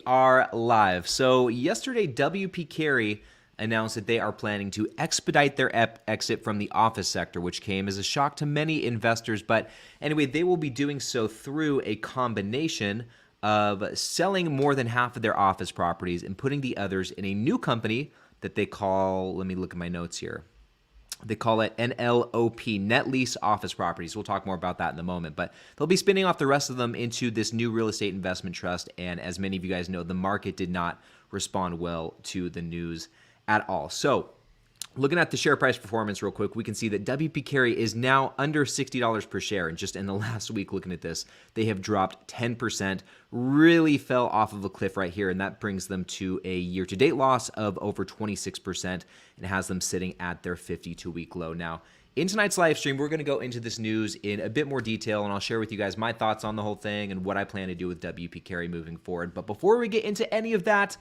Are live. So yesterday, WP Carey announced that they are planning to expedite their exit from the office sector, which came as a shock to many investors. But anyway, they will be doing so through a combination of selling more than half of their office properties and putting the others in a new company that they call, let me look at my notes here. They call it NLOP, Net Lease Office Properties. We'll talk more about that in a moment. But they'll be spinning off the rest of them into this new real estate investment trust. And as many of you guys know, the market did not respond well to the news at all. So looking at the share price performance real quick, we can see that WP Carey is now under $60 per share. And just in the last week looking at this, they have dropped 10%, really fell off of a cliff right here. And that brings them to a year-to-date loss of over 26% and has them sitting at their 52-week low. Now, in tonight's live stream, we're going to go into this news in a bit more detail, and I'll share with you guys my thoughts on the whole thing and what I plan to do with WP Carey moving forward. But before we get into any of that,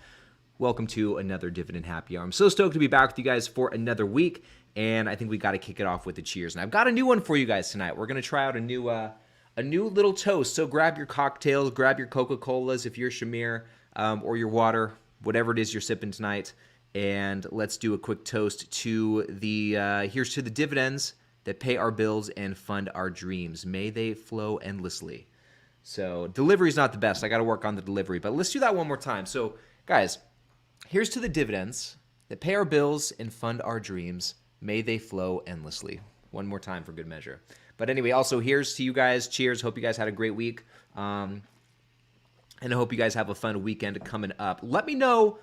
welcome to another Dividend Happy Hour. I'm so stoked to be back with you guys for another week, and I think we got to kick it off with the cheers. And I've got a new one for you guys tonight. We're going to try out a new little toast. So grab your cocktails, grab your Coca-Colas if you're Shamir, or your water, whatever it is you're sipping tonight, and let's do a quick toast to the here's to the dividends that pay our bills and fund our dreams. May they flow endlessly. So delivery's not the best. I got to work on the delivery, but let's do that one more time. So guys, here's to the dividends that pay our bills and fund our dreams. May they flow endlessly. One more time for good measure. But anyway, also here's to you guys. Cheers. Hope you guys had a great week. And I hope you guys have a fun weekend coming up. Let me know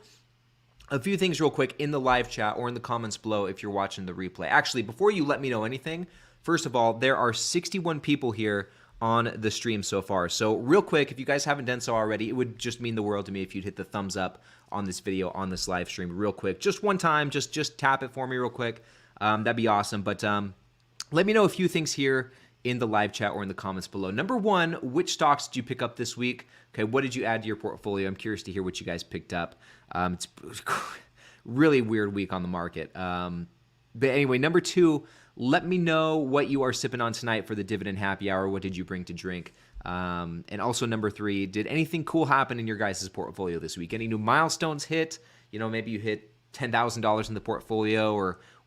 a few things real quick in the live chat or in the comments below if you're watching the replay. Actually, before you let me know anything, first of all, there are 61 people here on the stream so far. So real quick, if you guys haven't done so already, it would just mean the world to me if you'd hit the thumbs up on this video, on this live stream real quick. Just one time, just tap it for me real quick. That'd be awesome. But let me know a few things here in the live chat or in the comments below. Number one, which stocks did you pick up this week? Okay, what did you add to your portfolio? I'm curious to hear what you guys picked up. It's really weird week on the market. But anyway, number two, let me know what you are sipping on tonight for the Dividend Happy Hour. What did you bring to drink? And also number three, did anything cool happen in your guys' portfolio this week? Any new milestones hit? You know, maybe you hit $10,000 in the portfolio,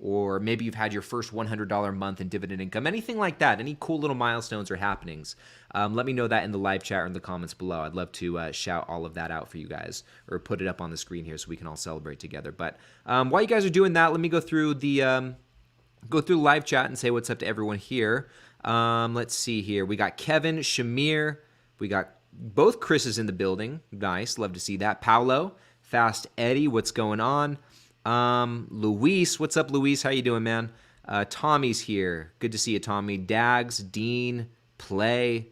or maybe you've had your first $100 month in dividend income. Anything like that? Any cool little milestones or happenings? Let me know that in the live chat or in the comments below. I'd love to shout all of that out for you guys or put it up on the screen here so we can all celebrate together. But while you guys are doing that, let me go through the live chat and say what's up to everyone here. Let's see here. We got Kevin, Shamir. We got both Chris's in the building. Nice. Love to see that. Paolo, Fast Eddie, what's going on? Luis, what's up, Luis? How you doing, man? Tommy's here. Good to see you, Tommy. Dags, Dean, Play,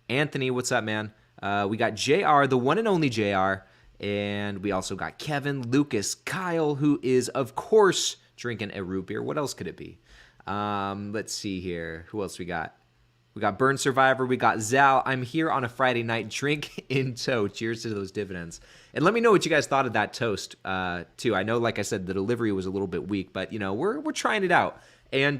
Anthony, what's up, man? We got JR, the one and only JR, and we also got Kevin, Lucas, Kyle, who is, of course, drinking a root beer. What else could it be? Let's see here. Who else we got? We got Burn Survivor. We got Zal. I'm here on a Friday night. Drink in tow. Cheers to those dividends. And let me know what you guys thought of that toast, too. I know, like I said, the delivery was a little bit weak, but, you know, we're trying it out. And,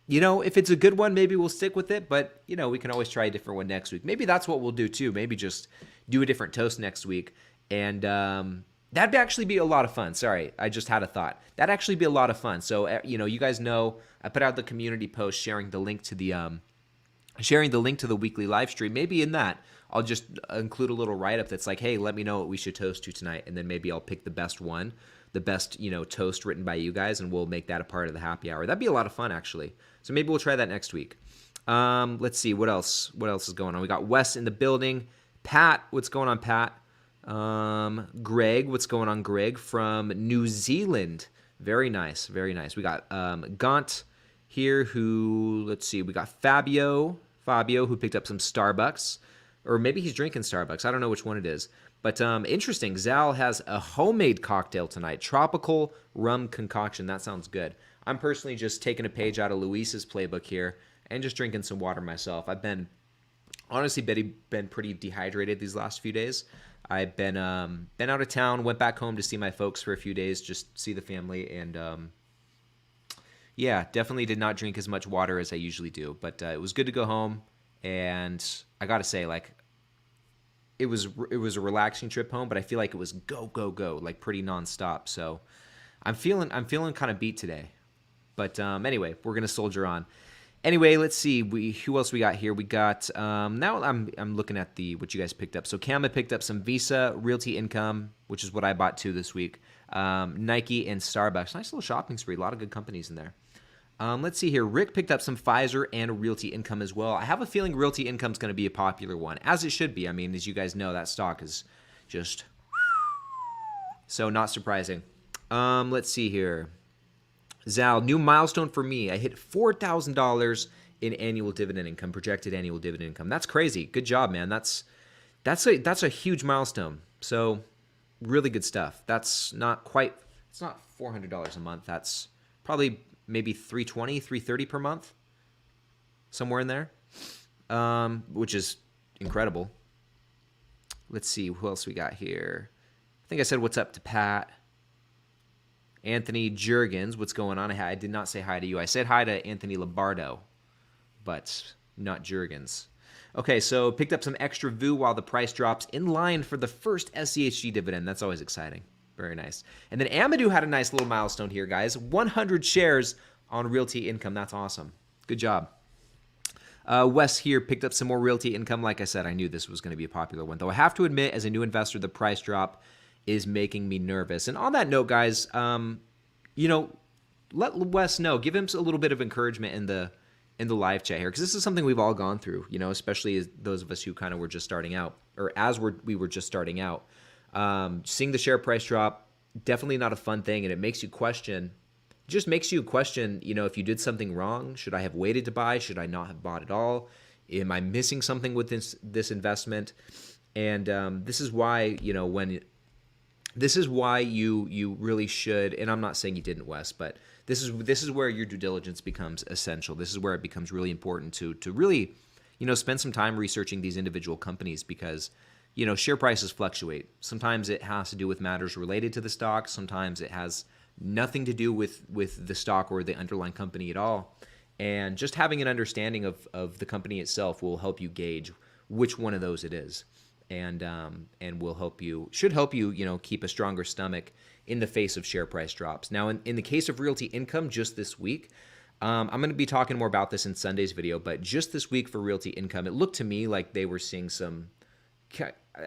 you know, if it's a good one, maybe we'll stick with it. But, you know, we can always try a different one next week. Maybe that's what we'll do, too. Maybe just do a different toast next week. And that'd actually be a lot of fun. Sorry, I just had a thought. That'd actually be a lot of fun. So, you know, you guys know I put out the community post sharing the link to the weekly live stream. Maybe in that, I'll just include a little write-up that's like, hey, let me know what we should toast to tonight. And then maybe I'll pick the best one, the best, you know, toast written by you guys, and we'll make that a part of the happy hour. That'd be a lot of fun, actually. So maybe we'll try that next week. Let's see, what else? What else is going on? We got Wes in the building. Pat, what's going on, Pat? Greg, what's going on, Greg? From New Zealand. Very nice, very nice. We got Gaunt here who, let's see, we got Fabio who picked up some Starbucks, or maybe he's drinking Starbucks. I don't know which one it is. But interesting, Zal has a homemade cocktail tonight, tropical rum concoction. That sounds good. I'm personally just taking a page out of Luis's playbook here and just drinking some water myself. I've been, honestly, been pretty dehydrated these last few days. I've been out of town, went back home to see my folks for a few days, just see the family, and yeah, definitely did not drink as much water as I usually do. But it was good to go home, and I gotta say, like, it was a relaxing trip home, but I feel like it was go go go, like pretty nonstop. So I'm feeling kind of beat today. But anyway, we're gonna soldier on. Anyway, let's see. Who else we got here? We got now. I'm looking at what you guys picked up. So Kama picked up some Visa, Realty Income, which is what I bought too this week. Nike and Starbucks. Nice little shopping spree. A lot of good companies in there. Let's see here. Rick picked up some Pfizer and Realty Income as well. I have a feeling Realty Income is going to be a popular one, as it should be. I mean, as you guys know, that stock is just so not surprising. Let's see here. Zal, new milestone for me. I hit $4,000 in annual dividend income, projected annual dividend income. That's crazy. Good job, man. That's a huge milestone. So really good stuff. It's not $400 a month. That's probably maybe $320, $330 per month, somewhere in there, which is incredible. Let's see who else we got here. I think I said what's up to Pat. Anthony Jurgens, what's going on? I did not say hi to you. I said hi to Anthony Lombardo, but not Jurgens. Okay, so picked up some extra VU while the price drops in line for the first SCHG dividend. That's always exciting. Very nice. And then Amadou had a nice little milestone here, guys. 100 shares on Realty Income. That's awesome. Good job. Wes here picked up some more Realty Income. Like I said, I knew this was going to be a popular one. Though I have to admit, as a new investor, the price drop is making me nervous. And on that note, guys, let Wes know. Give him a little bit of encouragement in the live chat here, because this is something we've all gone through, especially as those of us who kind of were just starting out, or we were just starting out. Seeing the share price drop, definitely not a fun thing, and it makes you question. Just makes you question, if you did something wrong. Should I have waited to buy? Should I not have bought at all? Am I missing something with this investment? And this is why, this is why you really should, and I'm not saying you didn't, Wes, but this is where your due diligence becomes essential. This is where it becomes really important to really, spend some time researching these individual companies, because share prices fluctuate. Sometimes it has to do with matters related to the stock. Sometimes it has nothing to do with the stock or the underlying company at all. And just having an understanding of the company itself will help you gauge which one of those it is. And should help you, keep a stronger stomach in the face of share price drops. Now, in the case of Realty Income, just this week, I'm going to be talking more about this in Sunday's video, but just this week for Realty Income, it looked to me like they were seeing some,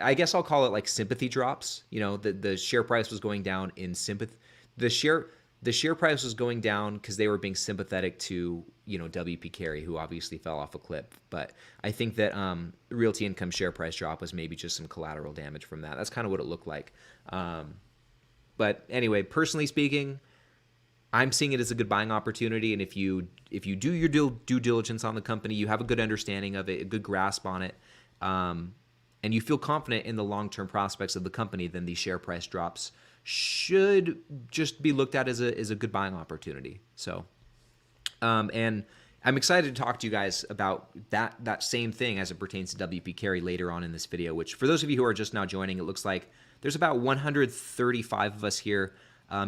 I guess I'll call it like sympathy drops. The share price was going down in sympathy. The share price was going down because they were being sympathetic to, WP Carey, who obviously fell off a cliff. But I think that Realty Income share price drop was maybe just some collateral damage from that. That's kind of what it looked like. But anyway, personally speaking, I'm seeing it as a good buying opportunity. And if you do your due diligence on the company, you have a good understanding of it, a good grasp on it, and you feel confident in the long-term prospects of the company, then these share price drops should just be looked at as a good buying opportunity. So, and I'm excited to talk to you guys about that same thing as it pertains to WP Carey later on in this video, which for those of you who are just now joining, it looks like there's about 135 of us here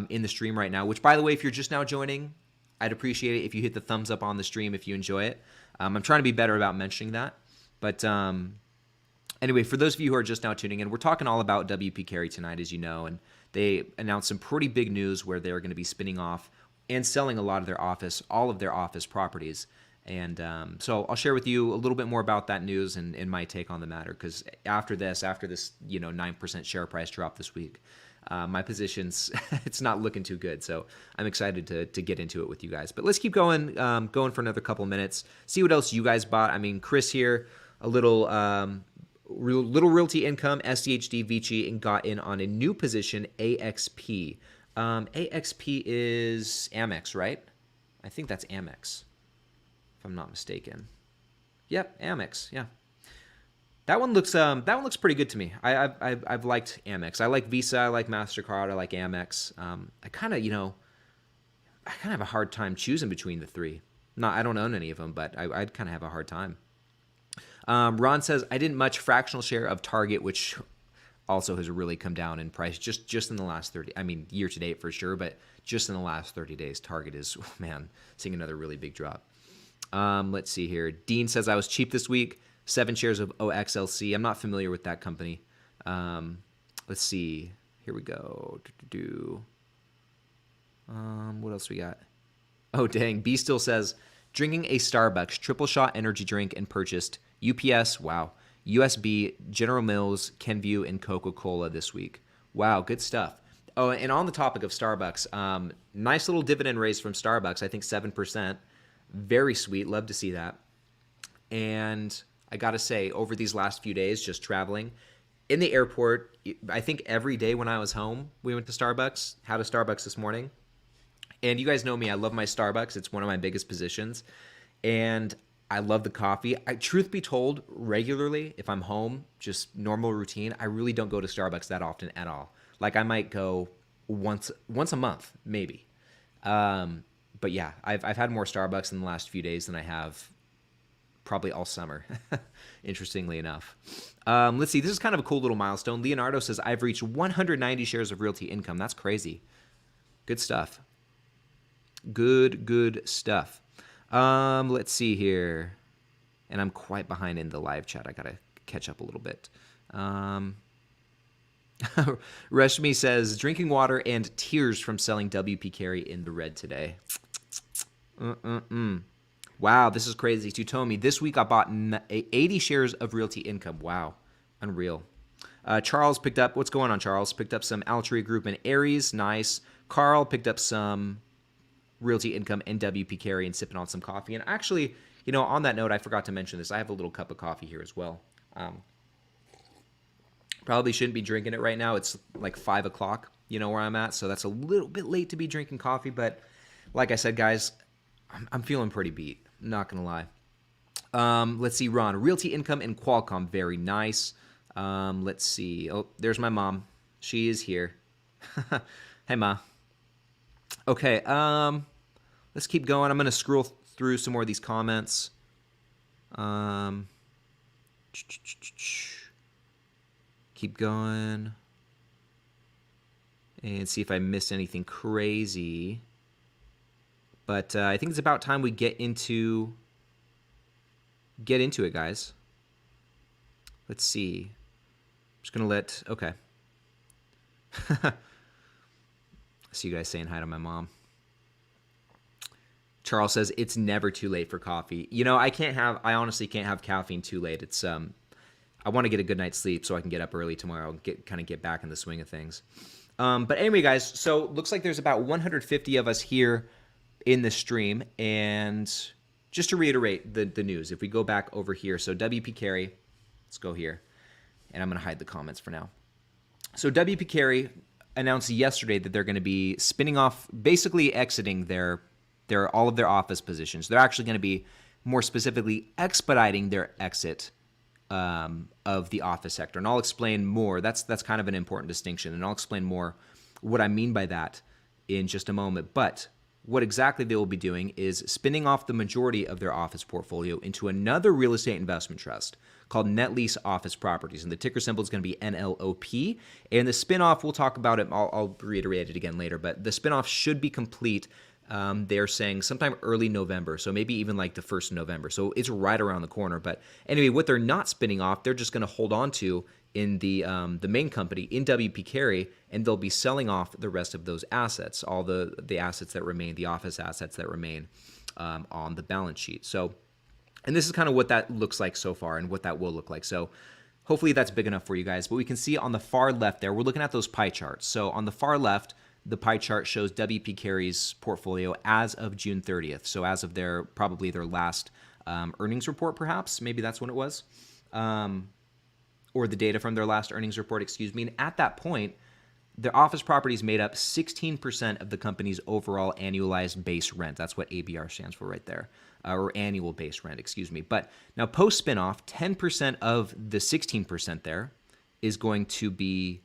in the stream right now, which, by the way, if you're just now joining, I'd appreciate it if you hit the thumbs up on the stream if you enjoy it. I'm trying to be better about mentioning that. But anyway, for those of you who are just now tuning in, we're talking all about WP Carey tonight, as you know, and they announced some pretty big news where they're going to be spinning off and selling all of their office properties. And so I'll share with you a little bit more about that news and my take on the matter, because after this 9% share price drop this week, my position's it's not looking too good. So I'm excited to get into it with you guys. But let's keep going for another couple of minutes, see what else you guys bought. I mean, Chris here, a little Realty Income, SDHD, Vici, and got in on a new position, AXP. AXP is Amex, right? I think that's Amex, if I'm not mistaken. Yep, Amex. Yeah, that one looks pretty good to me. I've liked Amex. I like Visa. I like MasterCard. I like Amex. I kind of have a hard time choosing between the three. I don't own any of them, but I'd kind of have a hard time. Ron says, I didn't much fractional share of Target, which also has really come down in price just in the last 30. I mean, year to date for sure, but just in the last 30 days, Target is, seeing another really big drop. Let's see here. Dean says, I was cheap this week. 7 shares of OXLC. I'm not familiar with that company. Let's see. Here we go. What else we got? Oh, dang. B still says, drinking a Starbucks triple shot energy drink and purchased UPS, wow, USB, General Mills, Kenvue, and Coca-Cola this week. Wow, good stuff. Oh, and on the topic of Starbucks, nice little dividend raise from Starbucks. I think 7%. Very sweet. Love to see that. And I got to say, over these last few days, just traveling in the airport, I think every day when I was home, we went to Starbucks, had a Starbucks this morning. And you guys know me, I love my Starbucks. It's one of my biggest positions. And I love the coffee. Truth be told, regularly, if I'm home, just normal routine, I really don't go to Starbucks that often at all. Like I might go once a month, maybe. But yeah, I've had more Starbucks in the last few days than I have probably all summer, interestingly enough. Let's see. This is kind of a cool little milestone. Leonardo says, I've reached 190 shares of Realty Income. That's crazy. Good stuff. Good stuff. Let's see here. And I'm quite behind in the live chat. I got to catch up a little bit. Reshmi says, drinking water and tears from selling WP Carey in the red today. Wow, this is crazy. Tutomi, this week I bought 80 shares of Realty Income. Wow, unreal. Charles picked up, what's going on, Charles? Picked up some Altria Group and Aries. Nice. Carl picked up some Realty Income and WP Carey and sipping on some coffee. And actually, you know, on that note, I forgot to mention this. I have a little cup of coffee here as well. Probably shouldn't be drinking it right now. It's like 5 o'clock, you know, where I'm at. So that's a little bit late to be drinking coffee. But like I said, guys, I'm feeling pretty beat. Not going to lie. Let's see, Ron. Realty Income and Qualcomm. Very nice. Let's see. Oh, there's my mom. She is here. Hey, Ma. Okay, let's keep going. I'm going to scroll through some more of these comments. Keep going. And see if I missed anything crazy. But I think it's about time we get into it, guys. Let's see. I'm just going to let... Okay. I see you guys saying hi to my mom. Charles says it's never too late for coffee. You know, I honestly can't have caffeine too late. It's I want to get a good night's sleep so I can get up early tomorrow and get back in the swing of things. But anyway, guys, so looks like there's about 150 of us here in the stream. And just to reiterate the news, if we go back over here, so WP Carey, let's go here, and I'm going to hide the comments for now. So WP Carey announced yesterday that they're going to be spinning off, basically exiting their all of their office positions. They're actually going to be more specifically expediting their exit of the office sector. And I'll explain more. That's kind of an important distinction. And I'll explain more what I mean by that in just a moment. But what exactly they will be doing is spinning off the majority of their office portfolio into another real estate investment trust called Net Lease Office Properties. And the ticker symbol is going to be NLOP. And the spinoff, we'll talk about it. I'll reiterate it again later. But the spinoff should be complete. They're saying sometime early November, so maybe even like the 1st of November. So it's right around the corner. But anyway, what they're not spinning off, they're just going to hold on to in the main company, in WP Carey, and they'll be selling off the rest of those assets, all the assets that remain, the office assets that remain on the balance sheet. So, and this is kind of what that looks like so far and what that will look like. So hopefully that's big enough for you guys. But we can see on the far left there, we're looking at those pie charts. So on the far left, the pie chart shows WP Carey's portfolio as of June 30th. So as of probably their last earnings report, perhaps. Maybe that's when it was. Or the data from their last earnings report, excuse me. And at that point, their office properties made up 16% of the company's overall annualized base rent. That's what ABR stands for right there. Or annual base rent, excuse me. But now post-spinoff, 10% of the 16% there is going to be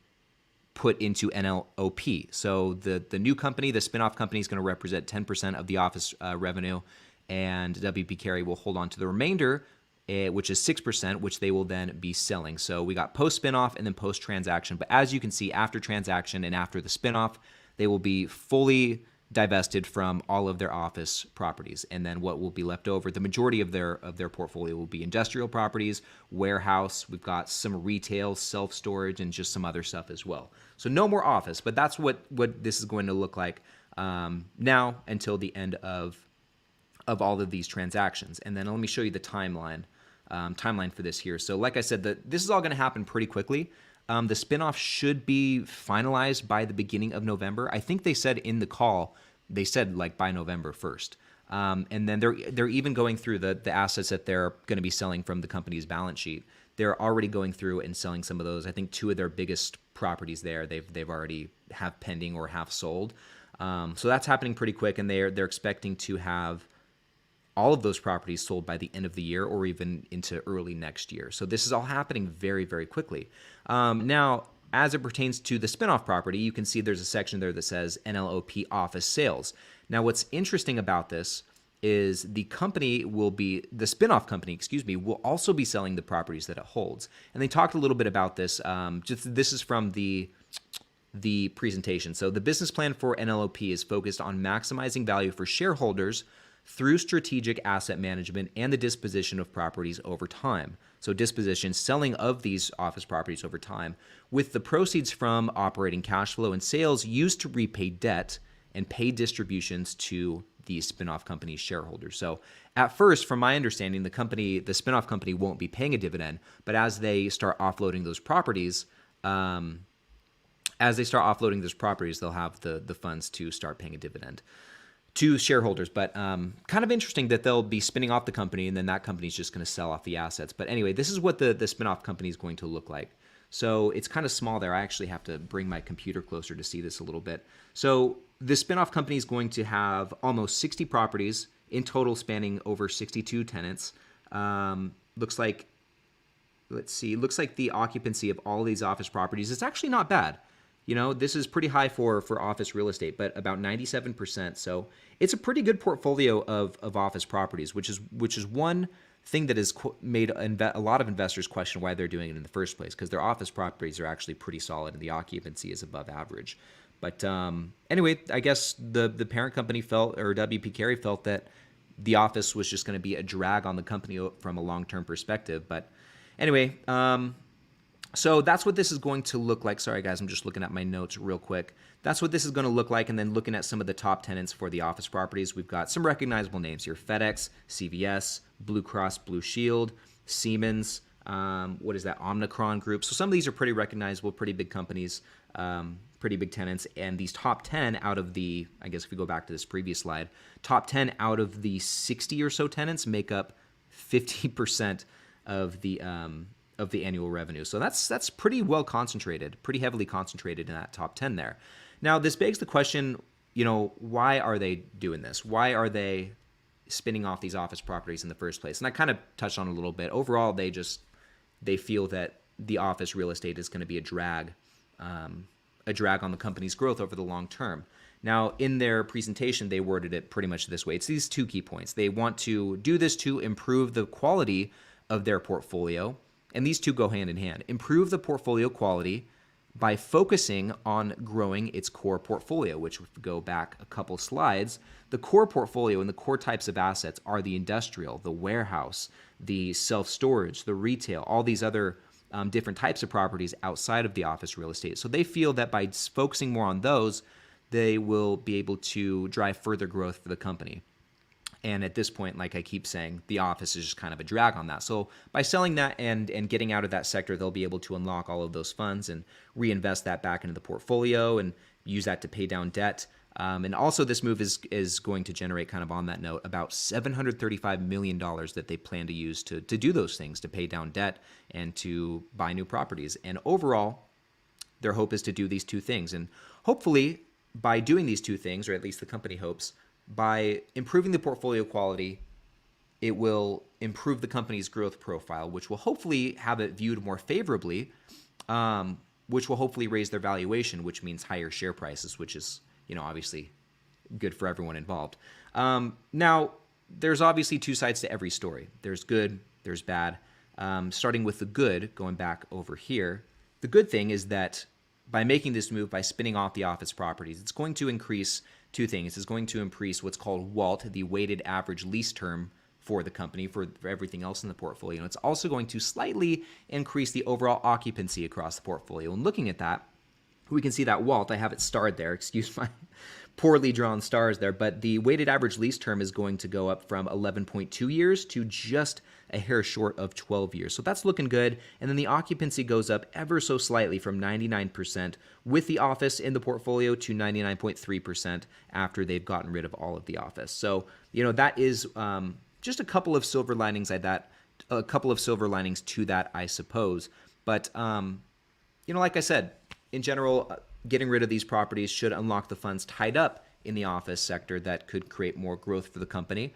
put into NLOP. So the new company, the spinoff company, is going to represent 10% of the office revenue, and WP Carey will hold on to the remainder, which is 6%, which they will then be selling. So we got post-spinoff and then post-transaction. But as you can see, after transaction and after the spinoff, they will be fully divested from all of their office properties, and then what will be left over, the majority of their portfolio will be industrial properties, warehouse. We've got some retail, self-storage, and just some other stuff as well. So no more office, but that's what this is going to look like now until the end of all of these transactions. And then let me show you the timeline for this here. So like I said, this is all going to happen pretty quickly. The spinoff should be finalized by the beginning of November. I think they said in the call, they said like by November 1st. And then they're even going through the assets that they're going to be selling from the company's balance sheet. They're already going through and selling some of those. I think 2 of their biggest properties there they've already have pending or have sold. So that's happening pretty quick, and they're expecting to have all of those properties sold by the end of the year or even into early next year. So this is all happening very, very quickly. Now, as it pertains to the spinoff property, you can see there's a section there that says NLOP office sales. Now, what's interesting about this is the spinoff company, will also be selling the properties that it holds. And they talked a little bit about this. This is from the presentation. So the business plan for NLOP is focused on maximizing value for shareholders through strategic asset management and the disposition of properties over time. So disposition, selling of these office properties over time, with the proceeds from operating cash flow and sales used to repay debt and pay distributions to the spinoff company's shareholders. So at first, from my understanding, the spinoff company won't be paying a dividend, but as they start offloading those properties, they'll have the funds to start paying a dividend to shareholders. But kind of interesting that they'll be spinning off the company, and then that company's just going to sell off the assets. But anyway, this is what the spinoff company is going to look like. So it's kind of small there. I actually have to bring my computer closer to see this a little bit. So the spinoff company is going to have almost 60 properties in total, spanning over 62 tenants. Looks like the occupancy of all these office properties is actually not bad. You know, this is pretty high for office real estate, but about 97%. So it's a pretty good portfolio of office properties, which is one thing that has made a lot of investors question why they're doing it in the first place, because their office properties are actually pretty solid and the occupancy is above average. But anyway, I guess the parent company WP Carey felt that the office was just going to be a drag on the company from a long-term perspective. But anyway, so that's what this is going to look like. Sorry, guys, I'm just looking at my notes real quick. That's what this is going to look like. And then looking at some of the top tenants for the office properties, we've got some recognizable names here: FedEx, CVS, Blue Cross Blue Shield, Siemens, Omnicron Group. So some of these are pretty recognizable, pretty big companies, pretty big tenants. And these top 10 out of the, I guess if we go back to this previous slide, top 10 out of the 60 or so tenants make up 50% of the annual revenue. So that's pretty well concentrated, pretty heavily concentrated in that top 10 there. Now, this begs the question, why are they doing this? Why are they spinning off these office properties in the first place? And I kind of touched on it a little bit. Overall, they feel that the office real estate is going to be a drag on the company's growth over the long term. Now, in their presentation, they worded it pretty much this way. It's these 2 key points. They want to do this to improve the quality of their portfolio. And these 2 go hand in hand. Improve the portfolio quality by focusing on growing its core portfolio, which, if we go back a couple slides, the core portfolio and the core types of assets are the industrial, the warehouse, the self-storage, the retail, all these other different types of properties outside of the office real estate. So they feel that by focusing more on those, they will be able to drive further growth for the company. And at this point, like I keep saying, the office is just kind of a drag on that. So by selling that and getting out of that sector, they'll be able to unlock all of those funds and reinvest that back into the portfolio and use that to pay down debt. And also this move is going to generate, kind of on that note, about $735 million that they plan to use to do those things, to pay down debt and to buy new properties. And overall, their hope is to do these 2 things. And hopefully by doing these 2 things, or at least the company hopes, by improving the portfolio quality, it will improve the company's growth profile, which will hopefully have it viewed more favorably, which will hopefully raise their valuation, which means higher share prices, which is, obviously good for everyone involved. Now, there's obviously 2 sides to every story. There's good, there's bad. Starting with the good, going back over here, the good thing is that by making this move, by spinning off the office properties, it's going to increase two things. It's going to increase what's called WALT, the weighted average lease term for the company, for everything else in the portfolio. And it's also going to slightly increase the overall occupancy across the portfolio. And looking at that, we can see that WALT, I have it starred there, excuse my poorly drawn stars there, but the weighted average lease term is going to go up from 11.2 years to just a hair short of 12 years. So that's looking good. And then the occupancy goes up ever so slightly from 99% with the office in the portfolio to 99.3% after they've gotten rid of all of the office. So, that is just a couple of silver linings to that, I suppose. But, like I said, in general, getting rid of these properties should unlock the funds tied up in the office sector that could create more growth for the company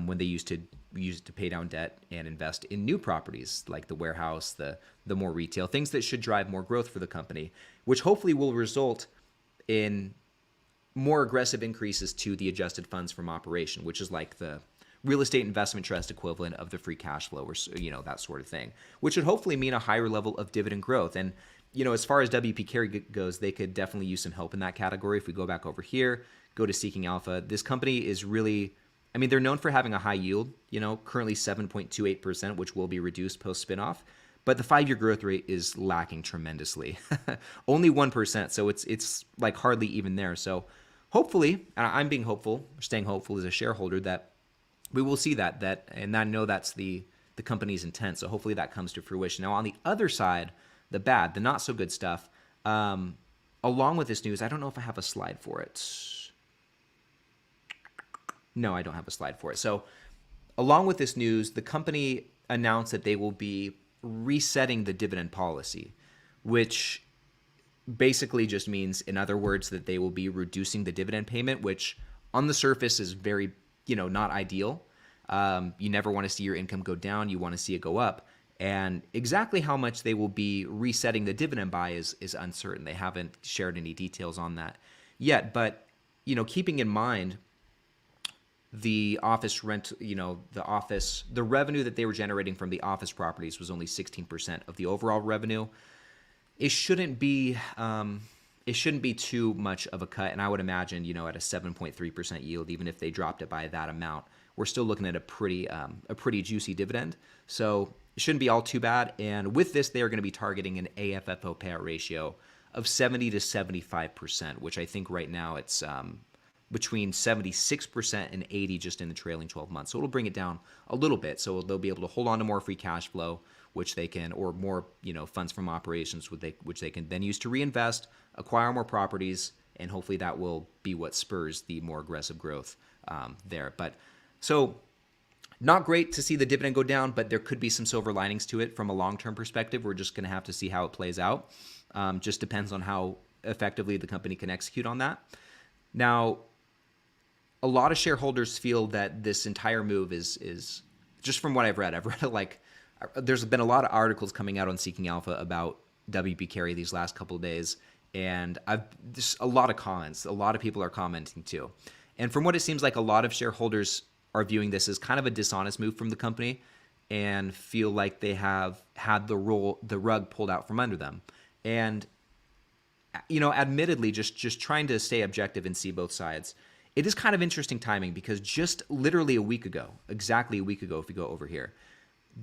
when they use it to pay down debt and invest in new properties like the warehouse, the more retail, things that should drive more growth for the company, which hopefully will result in more aggressive increases to the adjusted funds from operation, which is like the real estate investment trust equivalent of the free cash flow, or that sort of thing, which would hopefully mean a higher level of dividend growth. And as far as WP Carey goes, they could definitely use some help in that category. If we go back over here, go to Seeking Alpha, this company is really, they're known for having a high yield, currently 7.28%, which will be reduced post spinoff. But the 5-year growth rate is lacking tremendously, only 1%. So it's like hardly even there. So hopefully, and I'm being hopeful, staying hopeful as a shareholder, that we will see that, and I know that's the company's intent. So hopefully that comes to fruition. Now on the other side, the bad, the not so good stuff, along with this news, I don't know if I have a slide for it. No, I don't have a slide for it. So along with this news, the company announced that they will be resetting the dividend policy, which basically just means, in other words, that they will be reducing the dividend payment, which on the surface is very, not ideal. You never want to see your income go down. You want to see it go up. And exactly how much they will be resetting the dividend by is uncertain. They haven't shared any details on that yet. But, keeping in mind the office rent, the revenue that they were generating from the office properties was only 16% of the overall revenue. It shouldn't be too much of a cut. And I would imagine, at a 7.3% yield, even if they dropped it by that amount, we're still looking at a pretty juicy dividend. So it shouldn't be all too bad. And with this, they are going to be targeting an AFFO payout ratio of 70 to 75%, which I think right now it's between 76% and 80% just in the trailing 12 months. So it'll bring it down a little bit. So they'll be able to hold on to more free cash flow, which they can, or more, funds from operations, which they can then use to reinvest, acquire more properties, and hopefully that will be what spurs the more aggressive growth there. But so not great to see the dividend go down, but there could be some silver linings to it from a long-term perspective. We're just going to have to see how it plays out. Just depends on how effectively the company can execute on that. Now, a lot of shareholders feel that this entire move is just from what I've read like, there's been a lot of articles coming out on Seeking Alpha about WP Carey these last couple of days, and there's a lot of comments. A lot of people are commenting too. And from what it seems like, a lot of shareholders are viewing this as kind of a dishonest move from the company and feel like they have had the rug pulled out from under them. And, admittedly, just trying to stay objective and see both sides, it is kind of interesting timing because just literally exactly a week ago, if we go over here,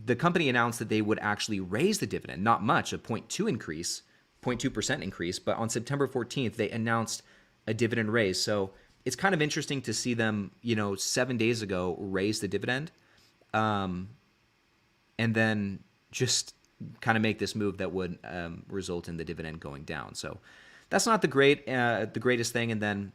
the company announced that they would actually raise the dividend, not much, a 0.2% increase, but on September 14th, they announced a dividend raise. So it's kind of interesting to see them, 7 days ago, raise the dividend, and then just kind of make this move that would result in the dividend going down. So that's not the greatest thing. And then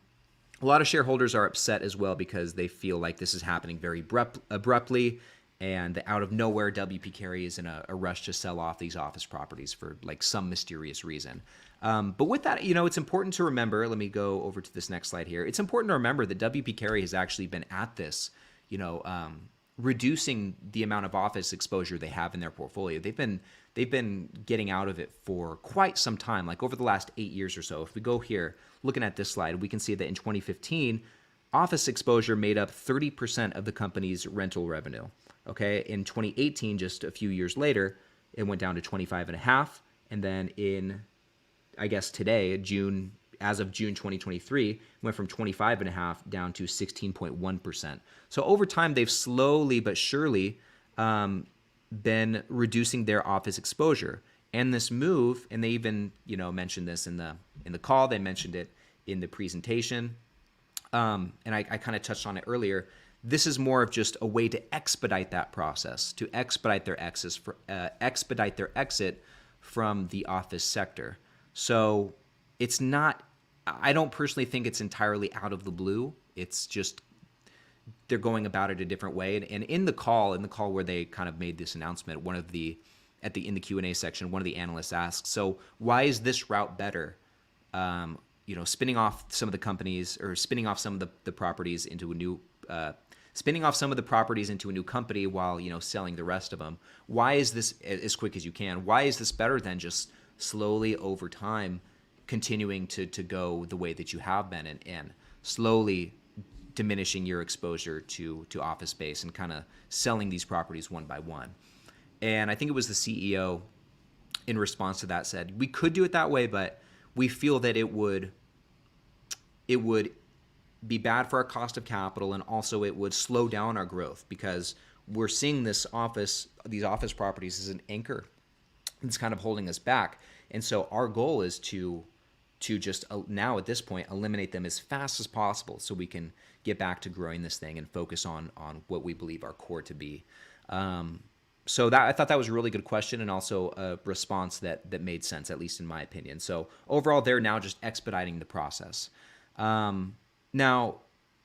a lot of shareholders are upset as well because they feel like this is happening very abruptly, and out of nowhere, WP Carey is in a rush to sell off these office properties for like some mysterious reason. But with that, it's important to remember, let me go over to this next slide here. It's important to remember that WP Carey has actually been at this, reducing the amount of office exposure they have in their portfolio. They've been getting out of it for quite some time, like over the last 8 years or so. If we go here, looking at this slide, we can see that in 2015, office exposure made up 30% of the company's rental revenue. Okay, in 2018, just a few years later, it went down to 25.5%, and then in, I guess today, June as of June 2023, went from 25.5 down to 16.1%. So over time, they've slowly but surely been reducing their office exposure. And this move, and they even mentioned this in the call, they mentioned it in the presentation, and I kind of touched on it earlier. This is more of just a way to expedite that process, to expedite their exit from the office sector. So it's not, I don't personally think it's entirely out of the blue. It's just they're going about it a different way. And in the call where they kind of made this announcement, in the Q&A section, one of the analysts asked, so why is this route better? Spinning off some of the companies, or spinning off some of the properties into a new company while selling the rest of them. Why is this as quick as you can? Why is this better than just slowly over time continuing to go the way that you have been, and slowly diminishing your exposure to office space and kind of selling these properties one by one? And I think it was the CEO in response to that said, we could do it that way, but we feel that it would be bad for our cost of capital, and also it would slow down our growth, because we're seeing these office properties as an anchor. It's kind of holding us back. And so our goal is to just now at this point eliminate them as fast as possible, so we can get back to growing this thing and focus on what we believe our core to be. So I thought that was a really good question, and also a response that made sense, at least in my opinion. So overall, they're now just expediting the process. Now,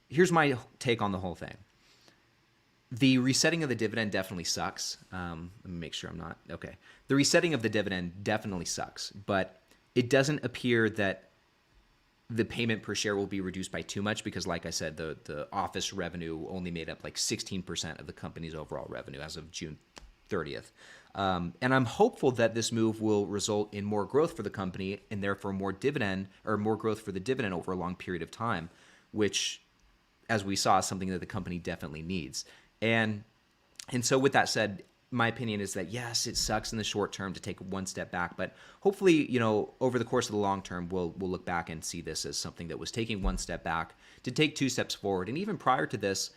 here's my take on the whole thing. The resetting of the dividend definitely sucks. Let me make sure I'm not... Okay. The resetting of the dividend definitely sucks, but it doesn't appear that the payment per share will be reduced by too much, because like I said, the office revenue only made up like 16% of the company's overall revenue as of June 30th. And I'm hopeful that this move will result in more growth for the company, and therefore more growth for the dividend over a long period of time, which, as we saw, is something that the company definitely needs. And so with that said, my opinion is that yes, it sucks in the short term to take one step back, but hopefully, over the course of the long term, we'll look back and see this as something that was taking one step back to take two steps forward. And even prior to this,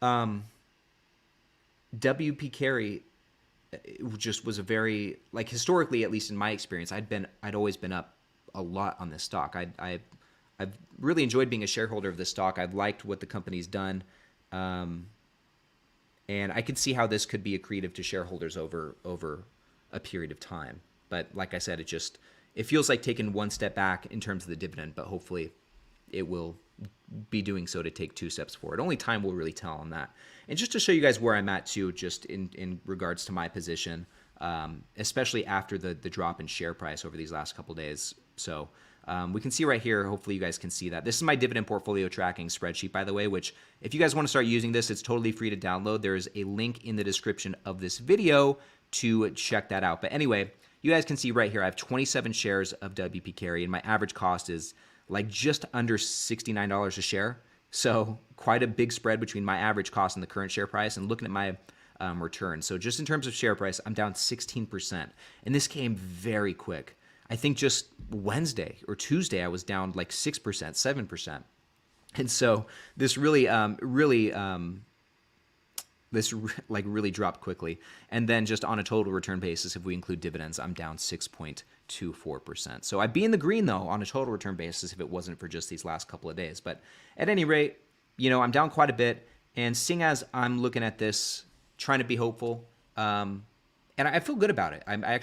WP Carey just was a very, like, historically, at least in my experience, I'd always been up a lot on this stock. I've really enjoyed being a shareholder of this stock. I've liked what the company's done. And I could see how this could be accretive to shareholders over a period of time. But like I said, it feels like taking one step back in terms of the dividend, but hopefully it will be doing so to take two steps forward. Only time will really tell on that. And just to show you guys where I'm at too, just in regards to my position, especially after the drop in share price over these last couple of days. So we can see right here, hopefully you guys can see that. This is my dividend portfolio tracking spreadsheet, by the way, which if you guys want to start using this, it's totally free to download. There's a link in the description of this video to check that out. But anyway, you guys can see right here, I have 27 shares of WP Carey, and my average cost is like just under $69 a share. So quite a big spread between my average cost and the current share price. And looking at my return, so just in terms of share price, I'm down 16%. And this came very quick. I think just Wednesday or Tuesday, I was down like 6%, 7%. And so this really dropped quickly. And then just on a total return basis, if we include dividends, I'm down 6.24%. So I'd be in the green though on a total return basis if it wasn't for just these last couple of days. But at any rate, I'm down quite a bit. And seeing as I'm looking at this, trying to be hopeful, and I feel good about it. I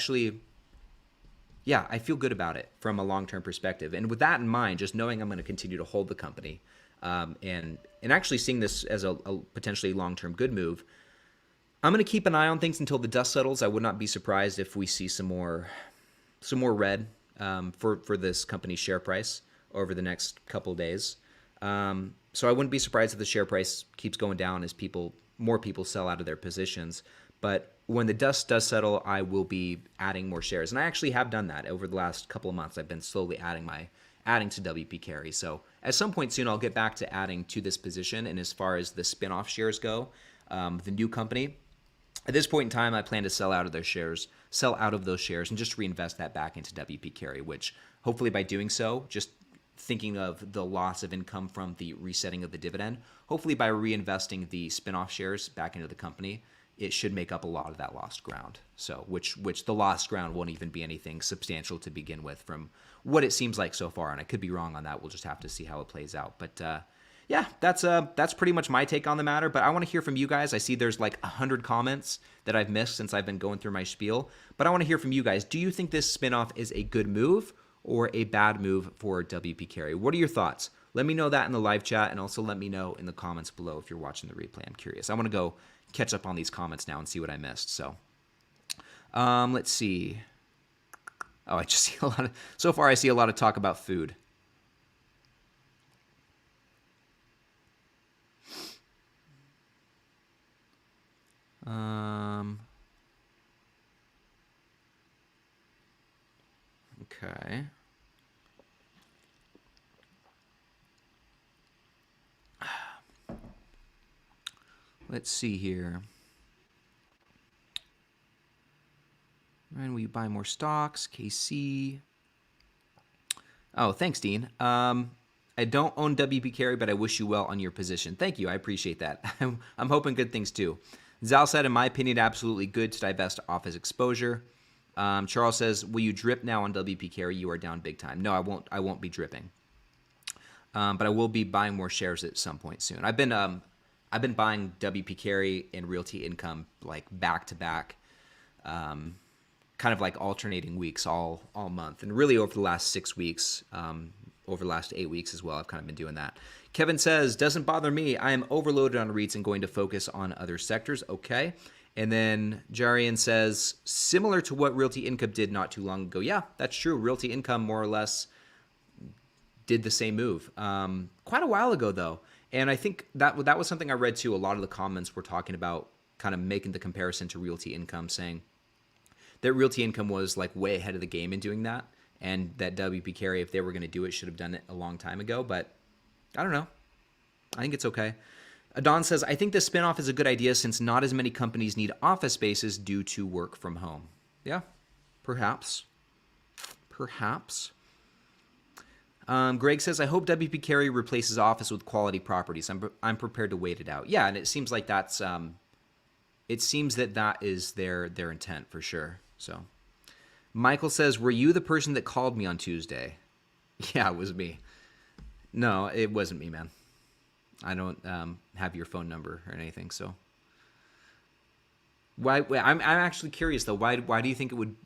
feel good about it from a long-term perspective. And with that in mind, just knowing I'm going to continue to hold the company, and actually seeing this as a potentially long-term good move, I'm going to keep an eye on things until the dust settles. I would not be surprised if we see some more red for this company's share price over the next couple of days. So I wouldn't be surprised if the share price keeps going down as more people sell out of their positions. But when the dust does settle, I will be adding more shares. And I actually have done that over the last couple of months. I've been slowly adding to WP Carey. So at some point soon, I'll get back to adding to this position. And as far as the Spinoff shares go, the new company, at this point in time, I plan to sell out of those shares, and just reinvest that back into WP Carey, which hopefully by doing so, just thinking of the loss of income from the resetting of the dividend. Hopefully, by reinvesting the spinoff shares back into the company, it should make up a lot of that lost ground. So, which the lost ground won't even be anything substantial to begin with, from what it seems like so far. And I could be wrong on that. We'll just have to see how it plays out. But yeah, that's pretty much my take on the matter. But I want to hear from you guys. I see there's like 100 comments that I've missed since I've been going through my spiel. But I want to hear from you guys. Do you think this spinoff is a good move or a bad move for WP Carey? What are your thoughts? Let me know that in the live chat, and also let me know in the comments below if you're watching the replay. I'm curious. I want to go catch up on these comments now and see what I missed. So let's see. Oh, I just see a lot of, so far I see a lot of talk about food. Okay. Let's see here. Ryan, will you buy more stocks? KC. Oh, thanks, Dean. I don't own WP Carey, but I wish you well on your position. Thank you. I appreciate that. I'm hoping good things too. Zal said, in my opinion, absolutely good to divest office exposure. Charles says, will you drip now on WP Carey? You are down big time. No, I won't. I won't be dripping. But I will be buying more shares at some point soon. I've been buying WP Carey and Realty Income like back to back, kind of like alternating weeks all month, and really over the last 6 weeks, over the last 8 weeks as well. I've kind of been doing that. Kevin says, doesn't bother me. I am overloaded on REITs and going to focus on other sectors. Okay. And then Jarian says, similar to what Realty Income did not too long ago. Yeah, that's true. Realty Income more or less did the same move quite a while ago, though. And I think that was something I read too. A lot of the comments were talking about kind of making the comparison to Realty Income, saying that Realty Income was like way ahead of the game in doing that, and that WP Carey, if they were going to do it, should have done it a long time ago. But I don't know. I think it's okay. Adon says, I think the spinoff is a good idea since not as many companies need office spaces due to work from home. Yeah, perhaps. Perhaps. Greg says, I hope WP Carey replaces office with quality properties. I'm prepared to wait it out. Yeah, and it seems like that's it seems that is their intent for sure. So Michael says, were you the person that called me on Tuesday? Yeah, it was me. No, it wasn't me, man. I don't have your phone number or anything. So why? I'm actually curious though. Why do you think it would?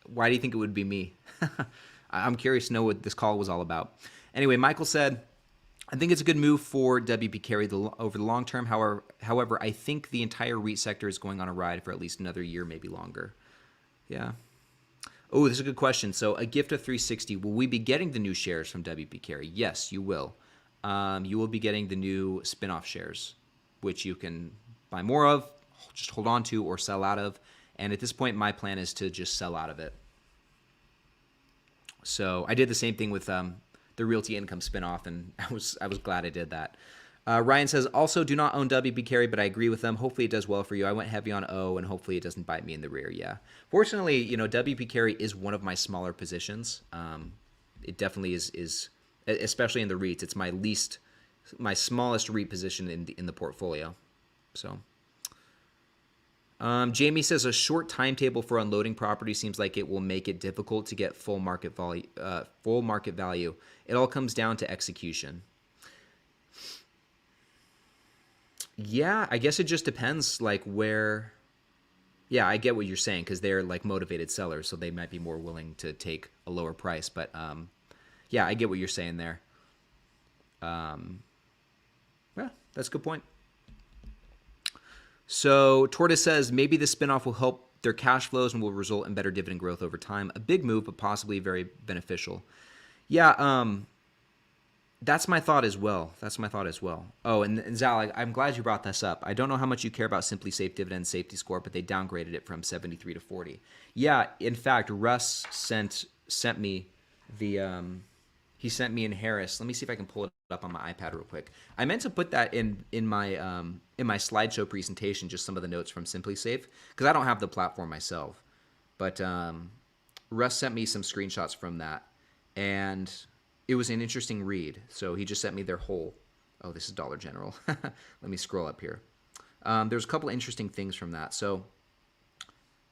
Why do you think it would be me? I'm curious to know what this call was all about. Anyway, Michael said, I think it's a good move for WP Carey over the long term. However, I think the entire REIT sector is going on a ride for at least another year, maybe longer. Yeah. Oh, this is a good question. So a gift of 360, will we be getting the new shares from WP Carey? Yes, you will. You will be getting the new spinoff shares, which you can buy more of, just hold on to, or sell out of. And at this point, my plan is to just sell out of it. So I did the same thing with the Realty Income spinoff, and I was glad I did that. Ryan says, also do not own WP Carey, but I agree with them. Hopefully it does well for you. I went heavy on O, and hopefully it doesn't bite me in the rear. Yeah. Fortunately, WP Carey is one of my smaller positions. It definitely is, especially in the REITs. It's my smallest REIT position in the portfolio. So. Jamie says a short timetable for unloading property seems like it will make it difficult to get full market value. It all comes down to execution. Yeah, I guess it just depends like where. Yeah, I get what you're saying because they're like motivated sellers, so they might be more willing to take a lower price. But yeah, I get what you're saying there. Yeah, that's a good point. So Tortoise says maybe the spinoff will help their cash flows and will result in better dividend growth over time. A big move, but possibly very beneficial. Yeah, that's my thought as well. Oh, and Zal, I'm glad you brought this up. I don't know how much you care about Simply Safe Dividend Safety Score, but they downgraded it from 73 to 40. Yeah, in fact, Russ sent me the he sent me in Harris. Let me see if I can pull it up on my iPad real quick. I meant to put that in my slideshow presentation, just some of the notes from Simply Safe, because I don't have the platform myself. But Russ sent me some screenshots from that, and it was an interesting read. So he just sent me their whole. Oh, this is Dollar General. Let me scroll up here. There's a couple interesting things from that. So,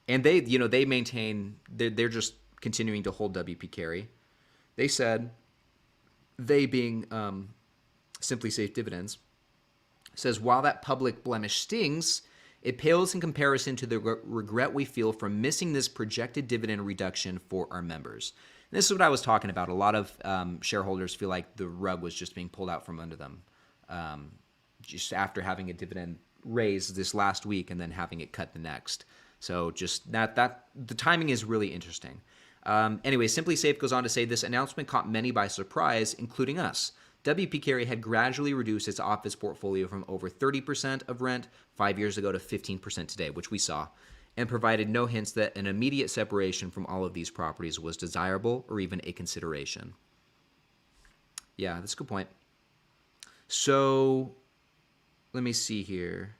and they maintain they're just continuing to hold WP Carey. They said they being Simply Safe Dividends says while that public blemish stings, it pales in comparison to the regret we feel from missing this projected dividend reduction for our members. And this is what I was talking about. A lot of shareholders feel like the rug was just being pulled out from under them, just after having a dividend raise this last week and then having it cut the next. So just that the timing is really interesting. Anyway, Simply Safe goes on to say this announcement caught many by surprise, including us. WP Carey had gradually reduced its office portfolio from over 30% of rent 5 years ago to 15% today, which we saw, and provided no hints that an immediate separation from all of these properties was desirable or even a consideration. Yeah, that's a good point. So, let me see here.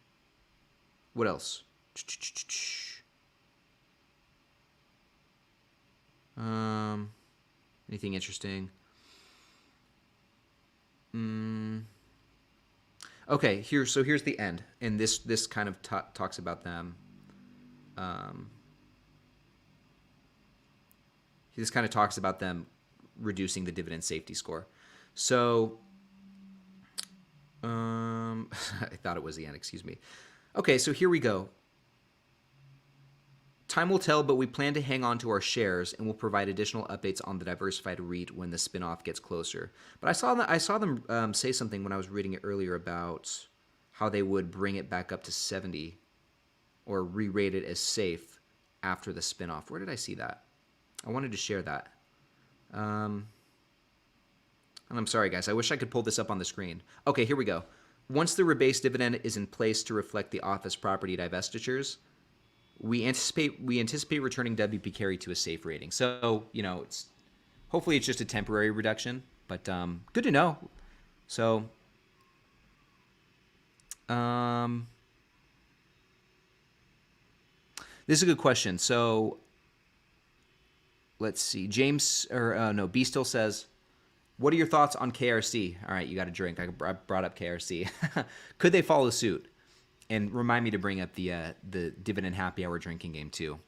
What else? Anything interesting? Okay, here's the end, and this kind of talks about them. This kind of talks about them reducing the dividend safety score. So, I thought it was the end. Excuse me. Okay, so here we go. Time will tell, but we plan to hang on to our shares and will provide additional updates on the diversified REIT when the spinoff gets closer. But I saw them say something when I was reading it earlier about how they would bring it back up to 70 or re-rate it as safe after the spinoff. Where did I see that? I wanted to share that. And I'm sorry, guys. I wish I could pull this up on the screen. Okay, here we go. Once the rebased dividend is in place to reflect the office property divestitures, we anticipate returning WP Carey to a safe rating. So, hopefully it's just a temporary reduction, but good to know. So, this is a good question. So, let's see. B still says, what are your thoughts on KRC? All right, you got a drink. I brought up KRC. Could they follow suit? And remind me to bring up the Dividend Happy Hour drinking game too.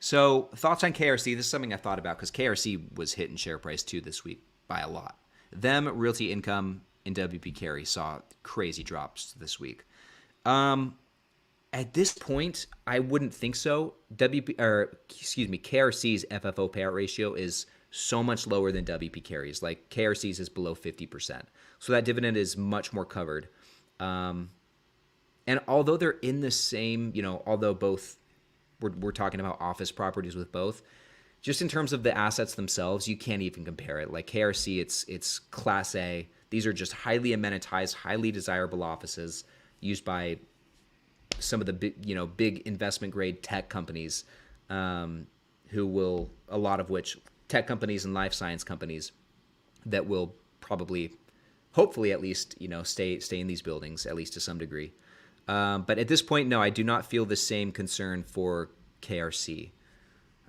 So thoughts on KRC. This is something I thought about because KRC was hitting share price too this week by a lot. Them, Realty Income, and WP Carey saw crazy drops this week. At this point, I wouldn't think so. KRC's FFO payout ratio is so much lower than WP Carey's. Like KRC's is below 50%. So that dividend is much more covered. And although they're in the same, although both, we're talking about office properties with both, just in terms of the assets themselves, you can't even compare it. Like KRC, it's Class A. These are just highly amenitized, highly desirable offices used by some of the big investment grade tech companies, who will, a lot of which, tech companies and life science companies that will probably, hopefully at least, stay in these buildings, at least to some degree. But at this point, no, I do not feel the same concern for KRC.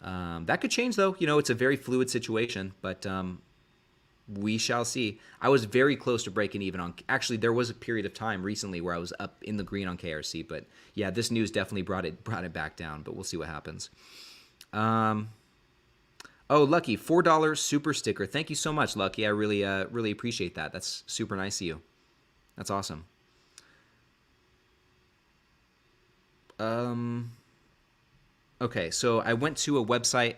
That could change, though. It's a very fluid situation, but we shall see. I was very close to breaking even on. Actually, there was a period of time recently where I was up in the green on KRC, but yeah, this news definitely brought it back down. But we'll see what happens. Oh, Lucky, $4 super sticker. Thank you so much, Lucky. I really appreciate that. That's super nice of you. That's awesome. Okay, so I went to a website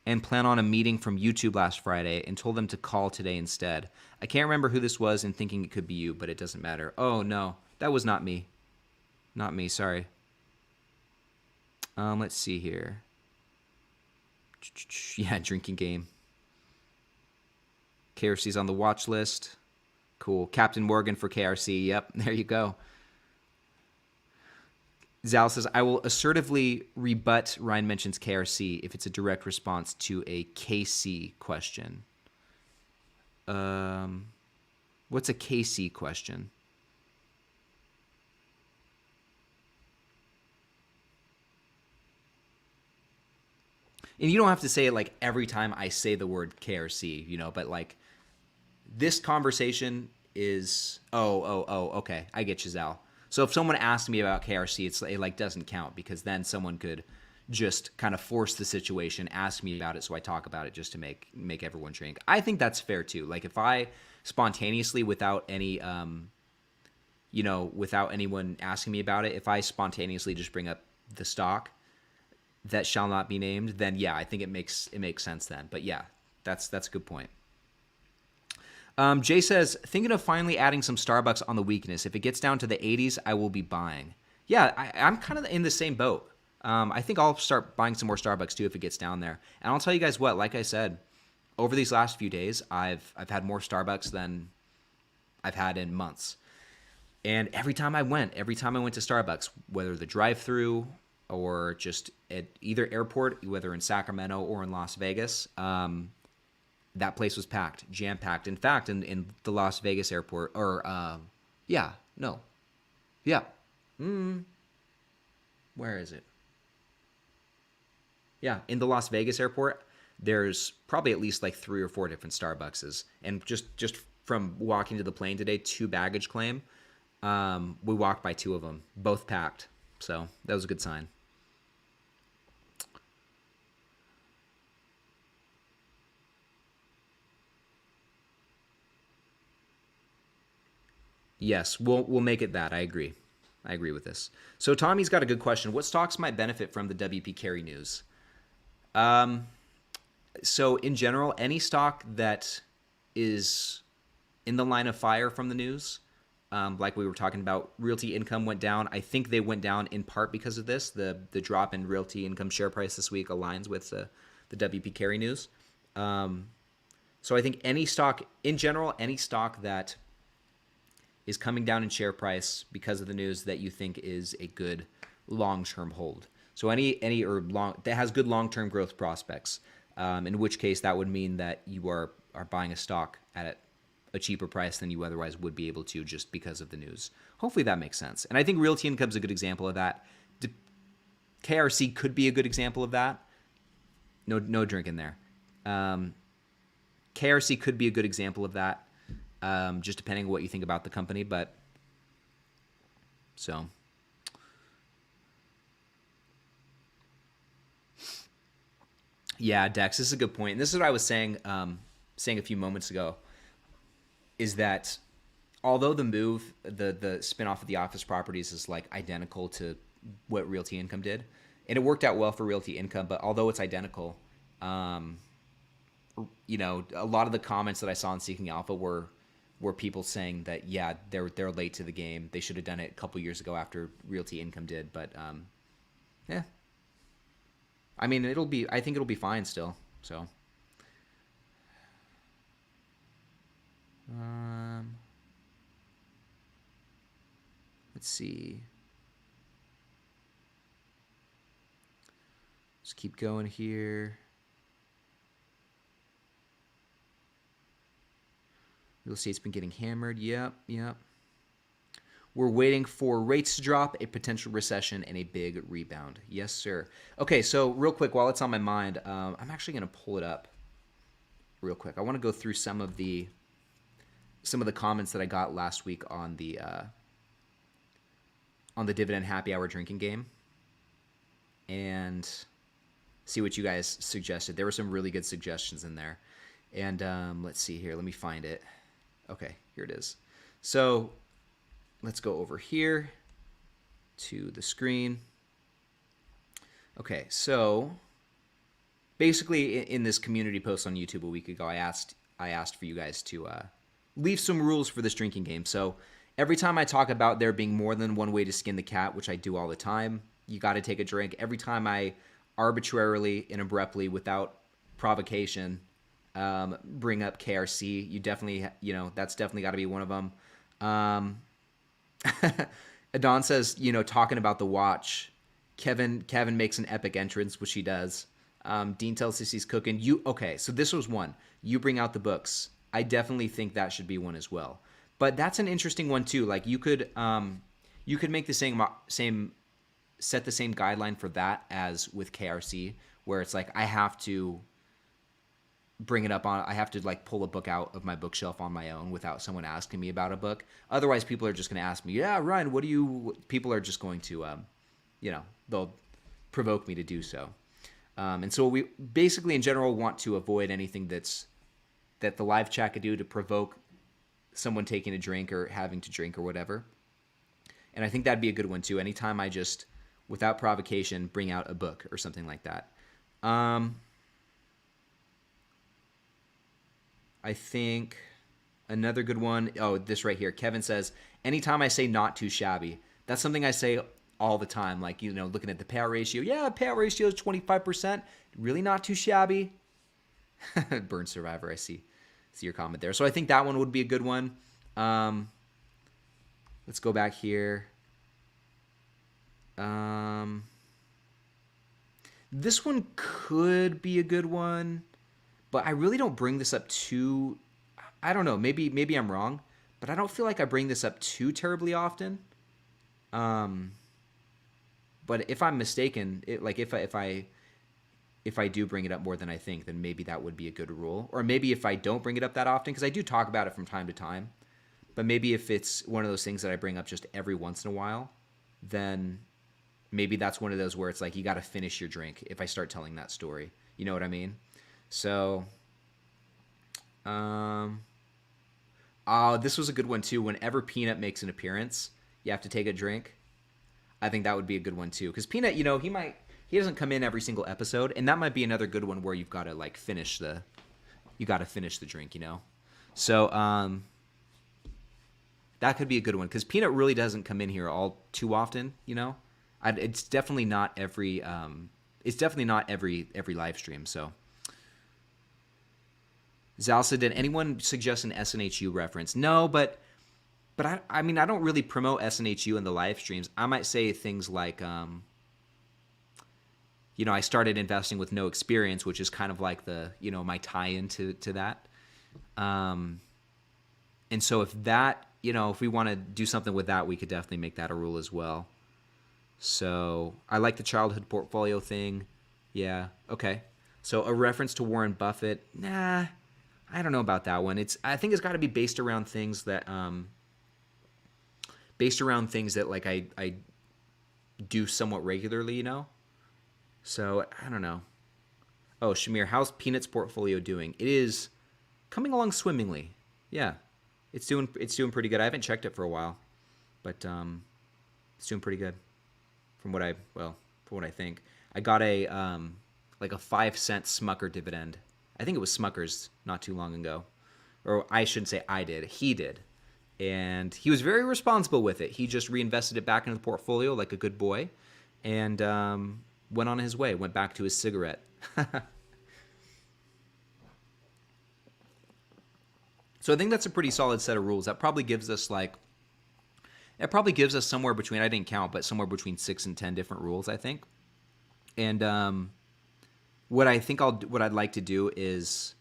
and plan on a meeting from YouTube last Friday and told them to call today instead. I can't remember who this was and thinking it could be you, but it doesn't matter. Oh, no, that was not me. Not me, sorry. Let's see here. Yeah, drinking game. KRC's on the watch list. Cool. Captain Morgan for KRC. Yep, there you go. Zal says, I will assertively rebut Ryan mentions KRC if it's a direct response to a KC question. What's a KC question? And you don't have to say it like every time I say the word KRC, but like this conversation is okay. I get you, Zal. So if someone asked me about KRC, it like doesn't count because then someone could just kind of force the situation, ask me about it, so I talk about it just to make everyone drink. I think that's fair too. Like if I spontaneously, without any without anyone asking me about it, if I spontaneously just bring up the stock that shall not be named, then yeah, I think it makes sense then. But yeah, that's a good point. Jay says, thinking of finally adding some Starbucks on the weakness. If it gets down to the 80s, I will be buying. Yeah, I'm kind of in the same boat. I think I'll start buying some more Starbucks too if it gets down there. And I'll tell you guys what, like I said, over these last few days, I've had more Starbucks than I've had in months. And every time I went to Starbucks, whether the drive-through or just at either airport, whether in Sacramento or in Las Vegas, that place was packed, jam-packed. In fact, in the Las Vegas airport, where is it? Yeah, in the Las Vegas airport, there's probably at least like 3 or 4 different Starbuckses. And just from walking to the plane today, 2 baggage claim, we walked by 2 of them, both packed. So that was a good sign. Yes, we'll make it that. I agree with this. So Tommy's got a good question. What stocks might benefit from the WP Carey news? So in general, any stock that is in the line of fire from the news, like we were talking about, Realty Income went down. I think they went down in part because of this. The drop in Realty Income share price this week aligns with the WP Carey news. So I think any stock that is coming down in share price because of the news that you think is a good long-term hold. So that has good long-term growth prospects. In which case that would mean that you are buying a stock at a cheaper price than you otherwise would be able to just because of the news. Hopefully that makes sense. And I think Realty Income is a good example of that. KRC could be a good example of that. No drinking there. KRC could be a good example of that. Just depending on what you think about the company, but so. Yeah, Dex, this is a good point. And this is what I was saying a few moments ago, is that although the move, the spinoff of the office properties is like identical to what Realty Income did, and it worked out well for Realty Income, but although it's identical, a lot of the comments that I saw in Seeking Alpha were people saying that, yeah, they're late to the game. They should have done it a couple years ago after Realty Income did, but yeah. I mean, I think it'll be fine still. So, let's see. Let's keep going here. Real estate's been getting hammered. Yep. We're waiting for rates to drop, a potential recession, and a big rebound. Yes, sir. Okay, so real quick, while it's on my mind, I'm actually going to pull it up real quick. I want to go through some of the comments that I got last week on the Dividend Happy Hour drinking game, and see what you guys suggested. There were some really good suggestions in there, and let's see here. Let me find it. Okay, here it is. So let's go over here to the screen. Okay, so basically in this community post on YouTube a week ago, I asked for you guys to leave some rules for this drinking game. So every time I talk about there being more than one way to skin the cat, which I do all the time, you got to take a drink. Every time I arbitrarily and abruptly, without provocation, bring up KRC, you definitely, that's definitely got to be one of them. Adon says, talking about the watch, Kevin makes an epic entrance, which he does. Dean tells us he's cooking. Okay, so this was one. You bring out the books. I definitely think that should be one as well. But that's an interesting one too. Like you could make the same set the same guideline for that as with KRC, where it's like I have to bring it up on. I have to like pull a book out of my bookshelf on my own without someone asking me about a book. Otherwise, people are just going to ask me, "Yeah, Ryan, what do you?" People are just going to, they'll provoke me to do so. And so we basically, in general, want to avoid anything that the live chat could do to provoke someone taking a drink or having to drink or whatever. And I think that'd be a good one too. Anytime I just, without provocation, bring out a book or something like that. I think another good one. Oh, this right here. Kevin says, anytime I say not too shabby, that's something I say all the time. Like, looking at the payout ratio. Yeah, payout ratio is 25%. Really not too shabby. Burn Survivor, I see your comment there. So I think that one would be a good one. Let's go back here. This one could be a good one, but I really don't bring this up too. I don't know. Maybe I'm wrong, but I don't feel like I bring this up too terribly often. But if I'm mistaken, if I do bring it up more than I think, then maybe that would be a good rule. Or maybe if I don't bring it up that often, because I do talk about it from time to time, but maybe if it's one of those things that I bring up just every once in a while, then maybe that's one of those where it's like you got to finish your drink if I start telling that story. You know what I mean? So, this was a good one too. Whenever Peanut makes an appearance, you have to take a drink. I think that would be a good one too, because Peanut, he doesn't come in every single episode, and that might be another good one where you've got to like finish the drink, So that could be a good one because Peanut really doesn't come in here all too often, It's definitely not every live stream. So Zal said, did anyone suggest an SNHU reference? No, but I mean, I don't really promote SNHU in the live streams. I might say things like, I started investing with no experience, which is kind of like the, my tie-in to that. And so if that, if we want to do something with that, we could definitely make that a rule as well. So I like the childhood portfolio thing. Yeah. Okay. So a reference to Warren Buffett. Nah, I don't know about that one. I think it's got to be based around things that like I do somewhat regularly, So I don't know. Oh, Shamir, how's Peanut's portfolio doing? It is coming along swimmingly. Yeah, it's doing pretty good. I haven't checked it for a while, but it's doing pretty good from what I think. I got a like a 5-cent Smucker dividend. I think it was Smucker's not too long ago, or I shouldn't say I did. He did, and he was very responsible with it. He just reinvested it back into the portfolio like a good boy, and went on his way. Went back to his cigarette. So I think that's a pretty solid set of rules. That probably gives us somewhere between, I didn't count, but somewhere between 6 and 10 different rules, I think. And what I'd like to do is,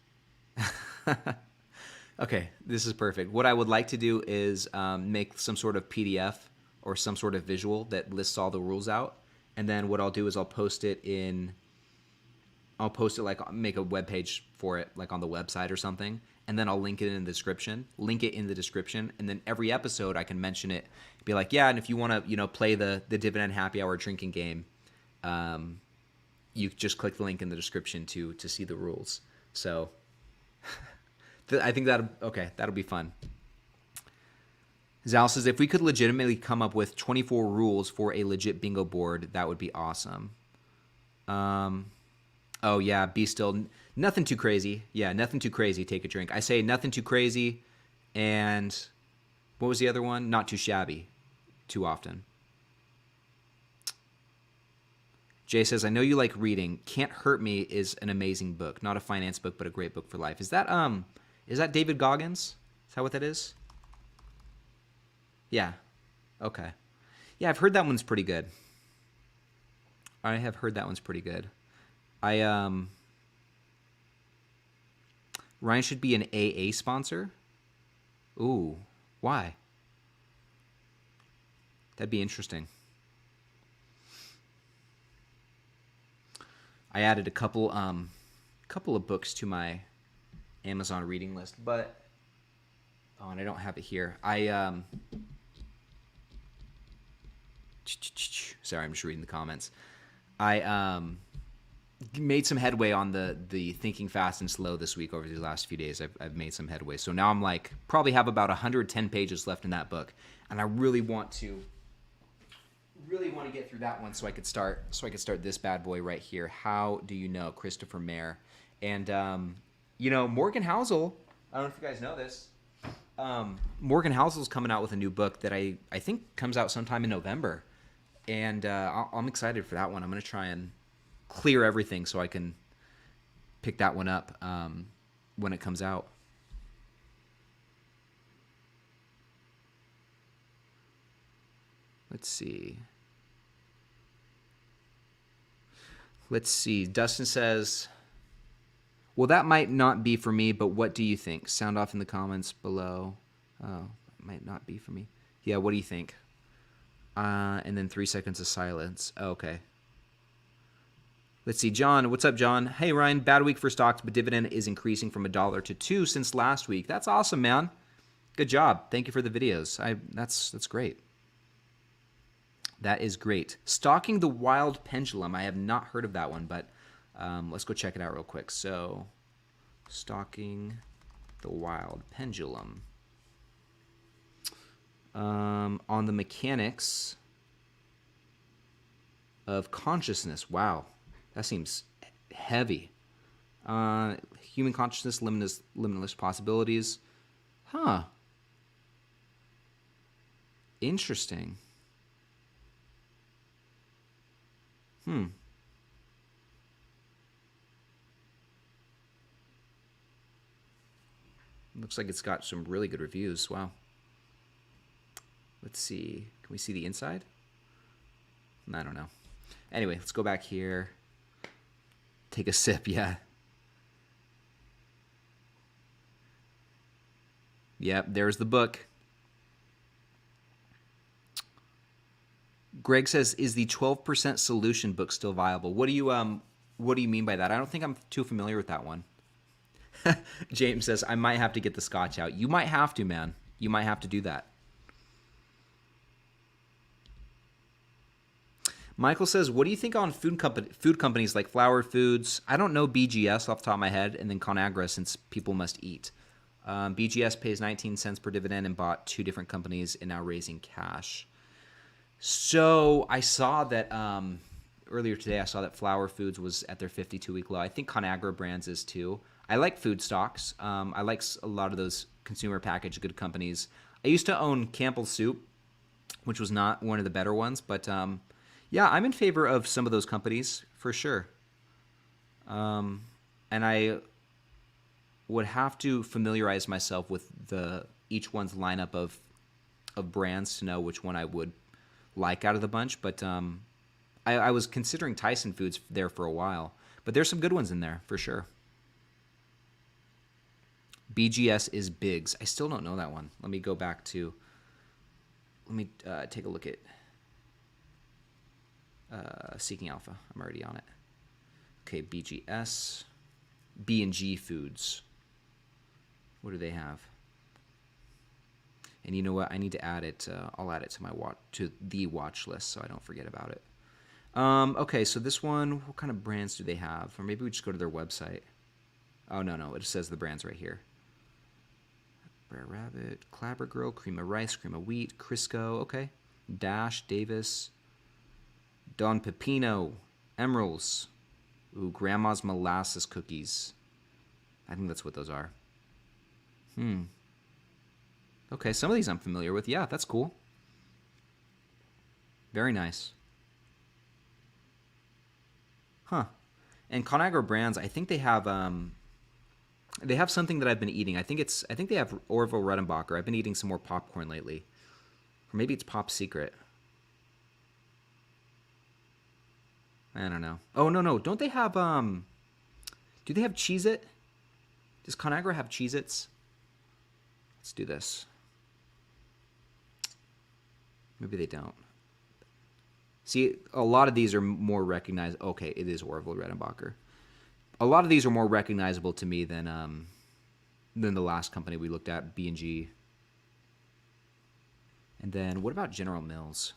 okay, this is perfect. What I would like to do is make some sort of PDF or some sort of visual that lists all the rules out. And then what I'll do is I'll post it like, make a web page for it, like on the website or something. And then I'll link it in the description. And then every episode I can mention it. Be like, yeah, and if you want to, play the Dividend Happy Hour drinking game, you just click the link in the description to see the rules. So I think that'll be fun. Zal says, if we could legitimately come up with 24 rules for a legit bingo board, that would be awesome. Oh, yeah, be still. Nothing too crazy. Yeah, nothing too crazy. Take a drink. I say nothing too crazy. And what was the other one? Not too shabby. Too often. Jay says, I know you like reading. Can't Hurt Me is an amazing book. Not a finance book, but a great book for life. Is that David Goggins? Is that what that is? Yeah. Okay. Yeah, I've heard that one's pretty good. Ryan should be an AA sponsor? Ooh, why? That'd be interesting. I added a couple of books to my Amazon reading list, but and I don't have it here. Sorry, I'm just reading the comments. I made some headway on the thinking fast and slow this week. Over these last few days, I've made some headway. So now I'm like probably have about 110 pages left in that book, and I really want to get through that one so I could start this bad boy right here. How do you know? Christopher Mayer. And Morgan Housel, I don't know if you guys know this. Morgan Housel's coming out with a new book that I think comes out sometime in November. And I'm excited for that one. I'm going to try and clear everything so I can pick that one up when it comes out. Let's see. Dustin says, well, that might not be for me, but what do you think? Sound off in the comments below. Oh, it might not be for me. Yeah, what do you think? And then 3 seconds of silence. Oh, okay. Let's see. John, what's up, John? Hey, Ryan, bad week for stocks, but dividend is increasing from $1 to $2 since last week. That's awesome, man. Good job. Thank you for the videos. That's great. That is great. Stalking the Wild Pendulum. I have not heard of that one, but let's go check it out real quick. So, Stalking the Wild Pendulum. On the mechanics of consciousness. Wow, that seems heavy. Human consciousness, limitless possibilities. Huh. Interesting. Looks like it's got some really good reviews. Wow. Let's see. Can we see the inside? I don't know. Anyway, let's go back here. Take a sip, yeah. Yep, there's the book. Greg says, is the 12% solution book still viable? What do you mean by that? I don't think I'm too familiar with that one. James says, I might have to get the scotch out. You might have to, man. You might have to do that. Michael says, what do you think on food companies like Flower Foods? I don't know BGS off the top of my head, and then ConAgra, since people must eat. BGS pays 19 cents per dividend and bought 2 different companies and now raising cash. So I saw that earlier today, I saw that Flower Foods was at their 52-week low. I think ConAgra Brands is too. I like food stocks. I like a lot of those consumer packaged good companies. I used to own Campbell's Soup, which was not one of the better ones, but yeah, I'm in favor of some of those companies for sure. And I would have to familiarize myself with each one's lineup of brands to know which one I would like out of the bunch. But I was considering Tyson Foods there for a while, but there's some good ones in there for sure. BGS is Biggs. I still don't know that one. Let me go back to. Let me take a look at Seeking Alpha. I'm already on it. Okay, BGS, B&G Foods. What do they have? And you know what? I need to add it. I'll add it to the watch list so I don't forget about it. Okay, so this one, what kind of brands do they have? Or maybe we just go to their website. Oh, no. It says the brands right here. Brer Rabbit, Clabber Girl, Cream of Rice, Cream of Wheat, Crisco, okay. Dash, Davis, Don Pepino, Emeralds. Ooh, Grandma's Molasses Cookies. I think that's what those are. Okay, some of these I'm familiar with. Yeah, that's cool. Very nice. Huh. And ConAgra Brands, I think they have something that I've been eating. I think they have Orville Redenbacher. I've been eating some more popcorn lately. Or maybe it's Pop Secret. I don't know. Oh, no. Don't they have do they have Cheez-It? Does ConAgra have Cheez-Its? Let's do this. Maybe they don't. See, a lot of these are more recognized. Okay, it is Orville Redenbacher. A lot of these are more recognizable to me than than the last company we looked at, B&G. And then what about General Mills?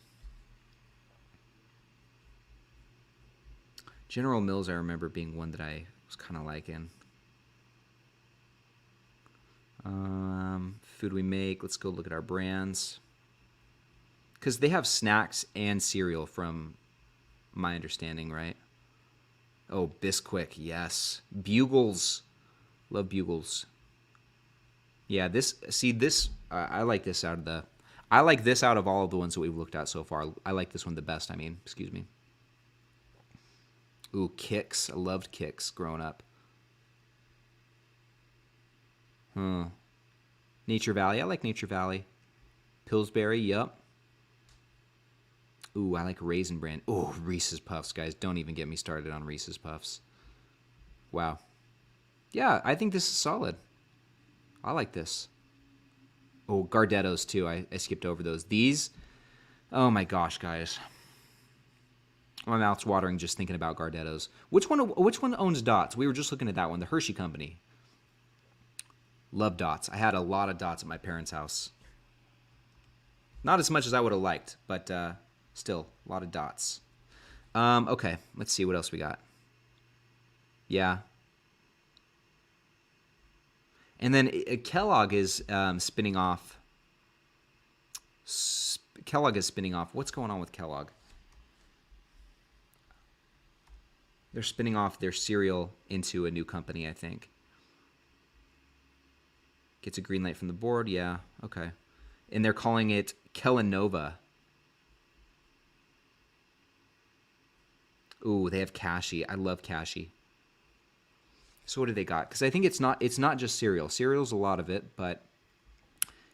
General Mills, I remember being one that I was kind of liking. Food we make. Let's go look at our brands. Because they have snacks and cereal from my understanding, right? Oh, Bisquick, yes. Bugles. Love Bugles. Yeah, I like this out of all of the ones that we've looked at so far. I like this one the best, excuse me. Ooh, Kix. I loved Kix growing up. Nature Valley. I like Nature Valley. Pillsbury, yep. Ooh, I like Raisin Bran. Ooh, Reese's Puffs, guys. Don't even get me started on Reese's Puffs. Wow. Yeah, I think this is solid. I like this. Oh, Gardettos, too. I skipped over those. These, oh my gosh, guys. My mouth's watering just thinking about Gardettos. Which one owns Dots? We were just looking at that one, the Hershey Company. Love Dots. I had a lot of Dots at my parents' house. Not as much as I would have liked, but still, a lot of Dots. Okay, let's see what else we got. Yeah. And then Kellogg is spinning off. Kellogg is spinning off. What's going on with Kellogg? They're spinning off their cereal into a new company, I think. Gets a green light from the board. Yeah, okay. And they're calling it Kellanova. Ooh, they have Kashi. I love Kashi. So what do they got? Because I think it's not just cereal. Cereal's a lot of it, but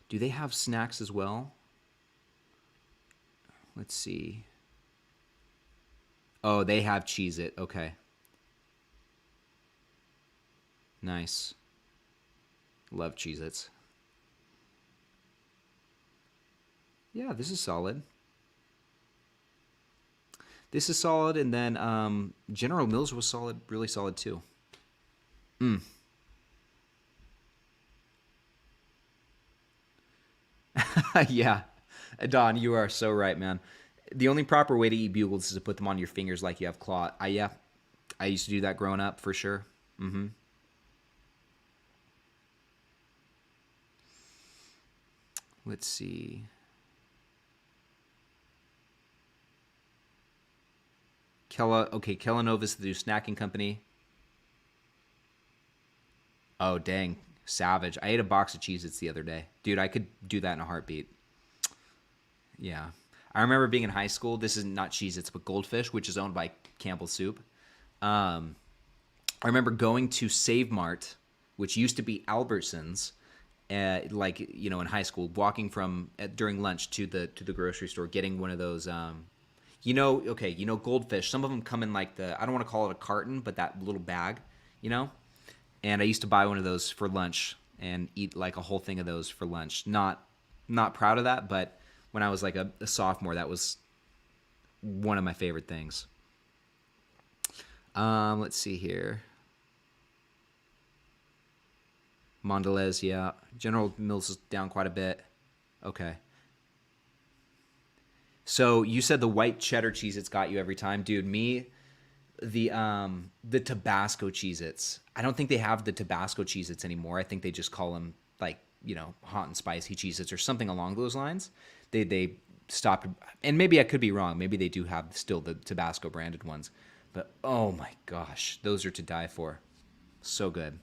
do they have snacks as well? Let's see. Oh, they have Cheez-It. Okay. Nice. Love Cheez-Its. Yeah, this is solid. This is solid, and then General Mills was solid, really solid too. Yeah, Don, you are so right, man. The only proper way to eat Bugles is to put them on your fingers like you have claw. Yeah, I used to do that growing up for sure. Let's see. Kellanova's the new snacking company. Oh, dang. Savage. I ate a box of Cheez-Its the other day. Dude, I could do that in a heartbeat. Yeah. I remember being in high school. This is not Cheez-Its, but Goldfish, which is owned by Campbell's Soup. I remember going to Save Mart, which used to be Albertsons, in high school, walking from during lunch to the grocery store, getting one of those. Goldfish. Some of them come in like I don't want to call it a carton, but that little bag, And I used to buy one of those for lunch and eat like a whole thing of those for lunch. Not proud of that, but when I was like a sophomore, that was one of my favorite things. Let's see here. Mondelez, yeah. General Mills is down quite a bit. Okay. So you said the white cheddar Cheez-Its got you every time. Dude, the Tabasco Cheez-Its. I don't think they have the Tabasco Cheez-Its anymore. I think they just call them hot and spicy Cheez-Its or something along those lines. They stopped, and maybe I could be wrong. Maybe they do have still the Tabasco branded ones. But oh my gosh, those are to die for. So good.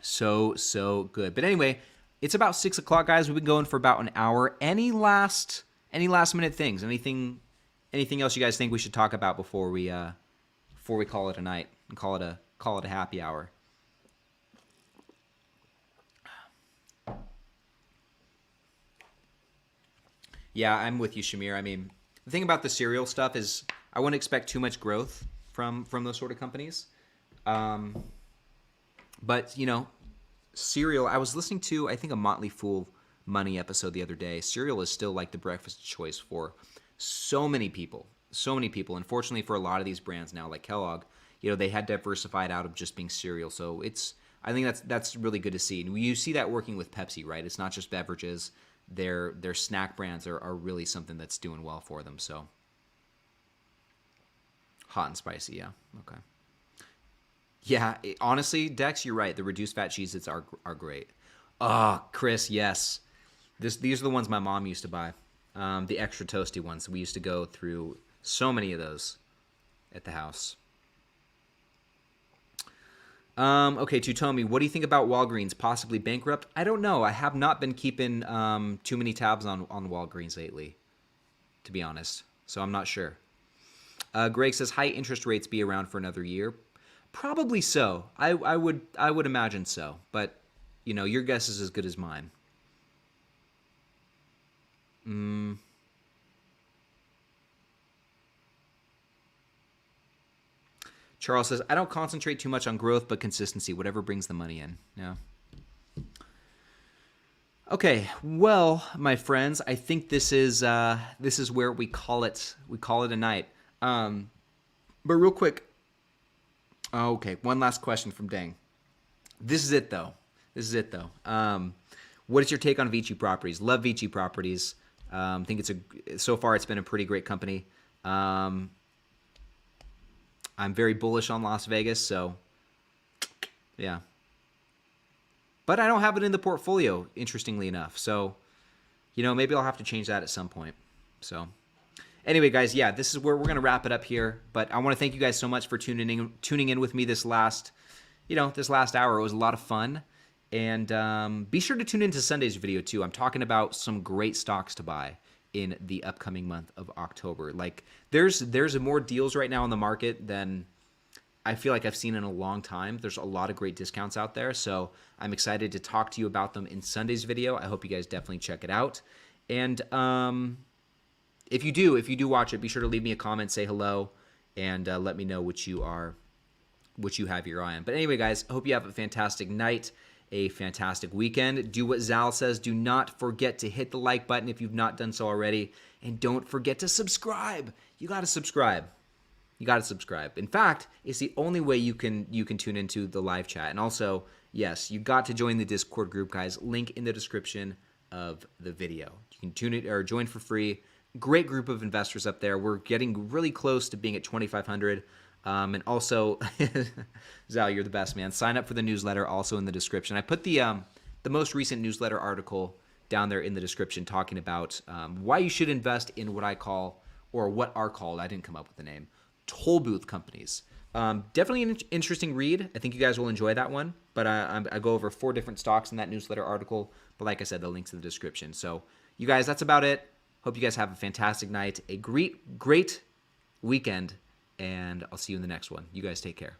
So good. But anyway, it's about 6 o'clock, guys. We've been going for about an hour. Any last minute things? Anything else you guys think we should talk about before we call it a night and call it a happy hour? Yeah, I'm with you, Shamir. I mean, the thing about the cereal stuff is I wouldn't expect too much growth from those sort of companies. But, cereal, I was listening to, I think, a Motley Fool Money episode the other day. Cereal is still like the breakfast choice for so many people. So many people. Unfortunately, for a lot of these brands now, like Kellogg, they had diversified out of just being cereal. So I think that's really good to see. And you see that working with Pepsi, right? It's not just beverages. Their snack brands are really something that's doing well for them. So hot and spicy, yeah. Okay. Yeah, honestly, Dex, you're right. The reduced fat Cheez-Its are great. Oh, Chris, yes. These are the ones my mom used to buy. The extra toasty ones. We used to go through so many of those at the house. Okay, Tutomi, what do you think about Walgreens possibly bankrupt? I don't know. I have not been keeping too many tabs on Walgreens lately, to be honest. So I'm not sure. Greg says, high interest rates be around for another year. Probably so. I would imagine so. But, your guess is as good as mine. Charles says, I don't concentrate too much on growth, but consistency, whatever brings the money in. Yeah. Okay, well, my friends, I think this is where we call it a night. But real quick, okay, one last question from Dang. This is it though. What is your take on Vici Properties? Love Vici Properties. Think so far it's been a pretty great company. I'm very bullish on Las Vegas, so yeah. But I don't have it in the portfolio, interestingly enough. So, maybe I'll have to change that at some point. So, anyway, guys, yeah, this is where we're going to wrap it up here. But I want to thank you guys so much for tuning in with me this last hour. It was a lot of fun. And be sure to tune into Sunday's video, too. I'm talking about some great stocks to buy in the upcoming month of October. Like, there's more deals right now in the market than I feel like I've seen in a long time. There's a lot of great discounts out there, so I'm excited to talk to you about them in Sunday's video. I hope you guys definitely check it out. And if you do watch it, be sure to leave me a comment, say hello, and let me know what you have your eye on. But anyway, guys, I hope you have a fantastic night, a fantastic weekend. Do what Zal says. Do not forget to hit the like button if you've not done so already. And don't forget to subscribe. You got to subscribe. In fact, it's the only way you can tune into the live chat. And also, yes, you got to join the Discord group, guys. Link in the description of the video. You can tune it or join for free. Great group of investors up there. We're getting really close to being at 2,500. And also, Zal, you're the best, man. Sign up for the newsletter, also in the description. I put the most recent newsletter article down there in the description talking about why you should invest in what I call, or what are called, I didn't come up with the name, toll booth companies. Definitely an interesting read. I think you guys will enjoy that one. But I go over 4 different stocks in that newsletter article. But like I said, the link's in the description. So you guys, that's about it. Hope you guys have a fantastic night, a great weekend, and I'll see you in the next one. You guys take care.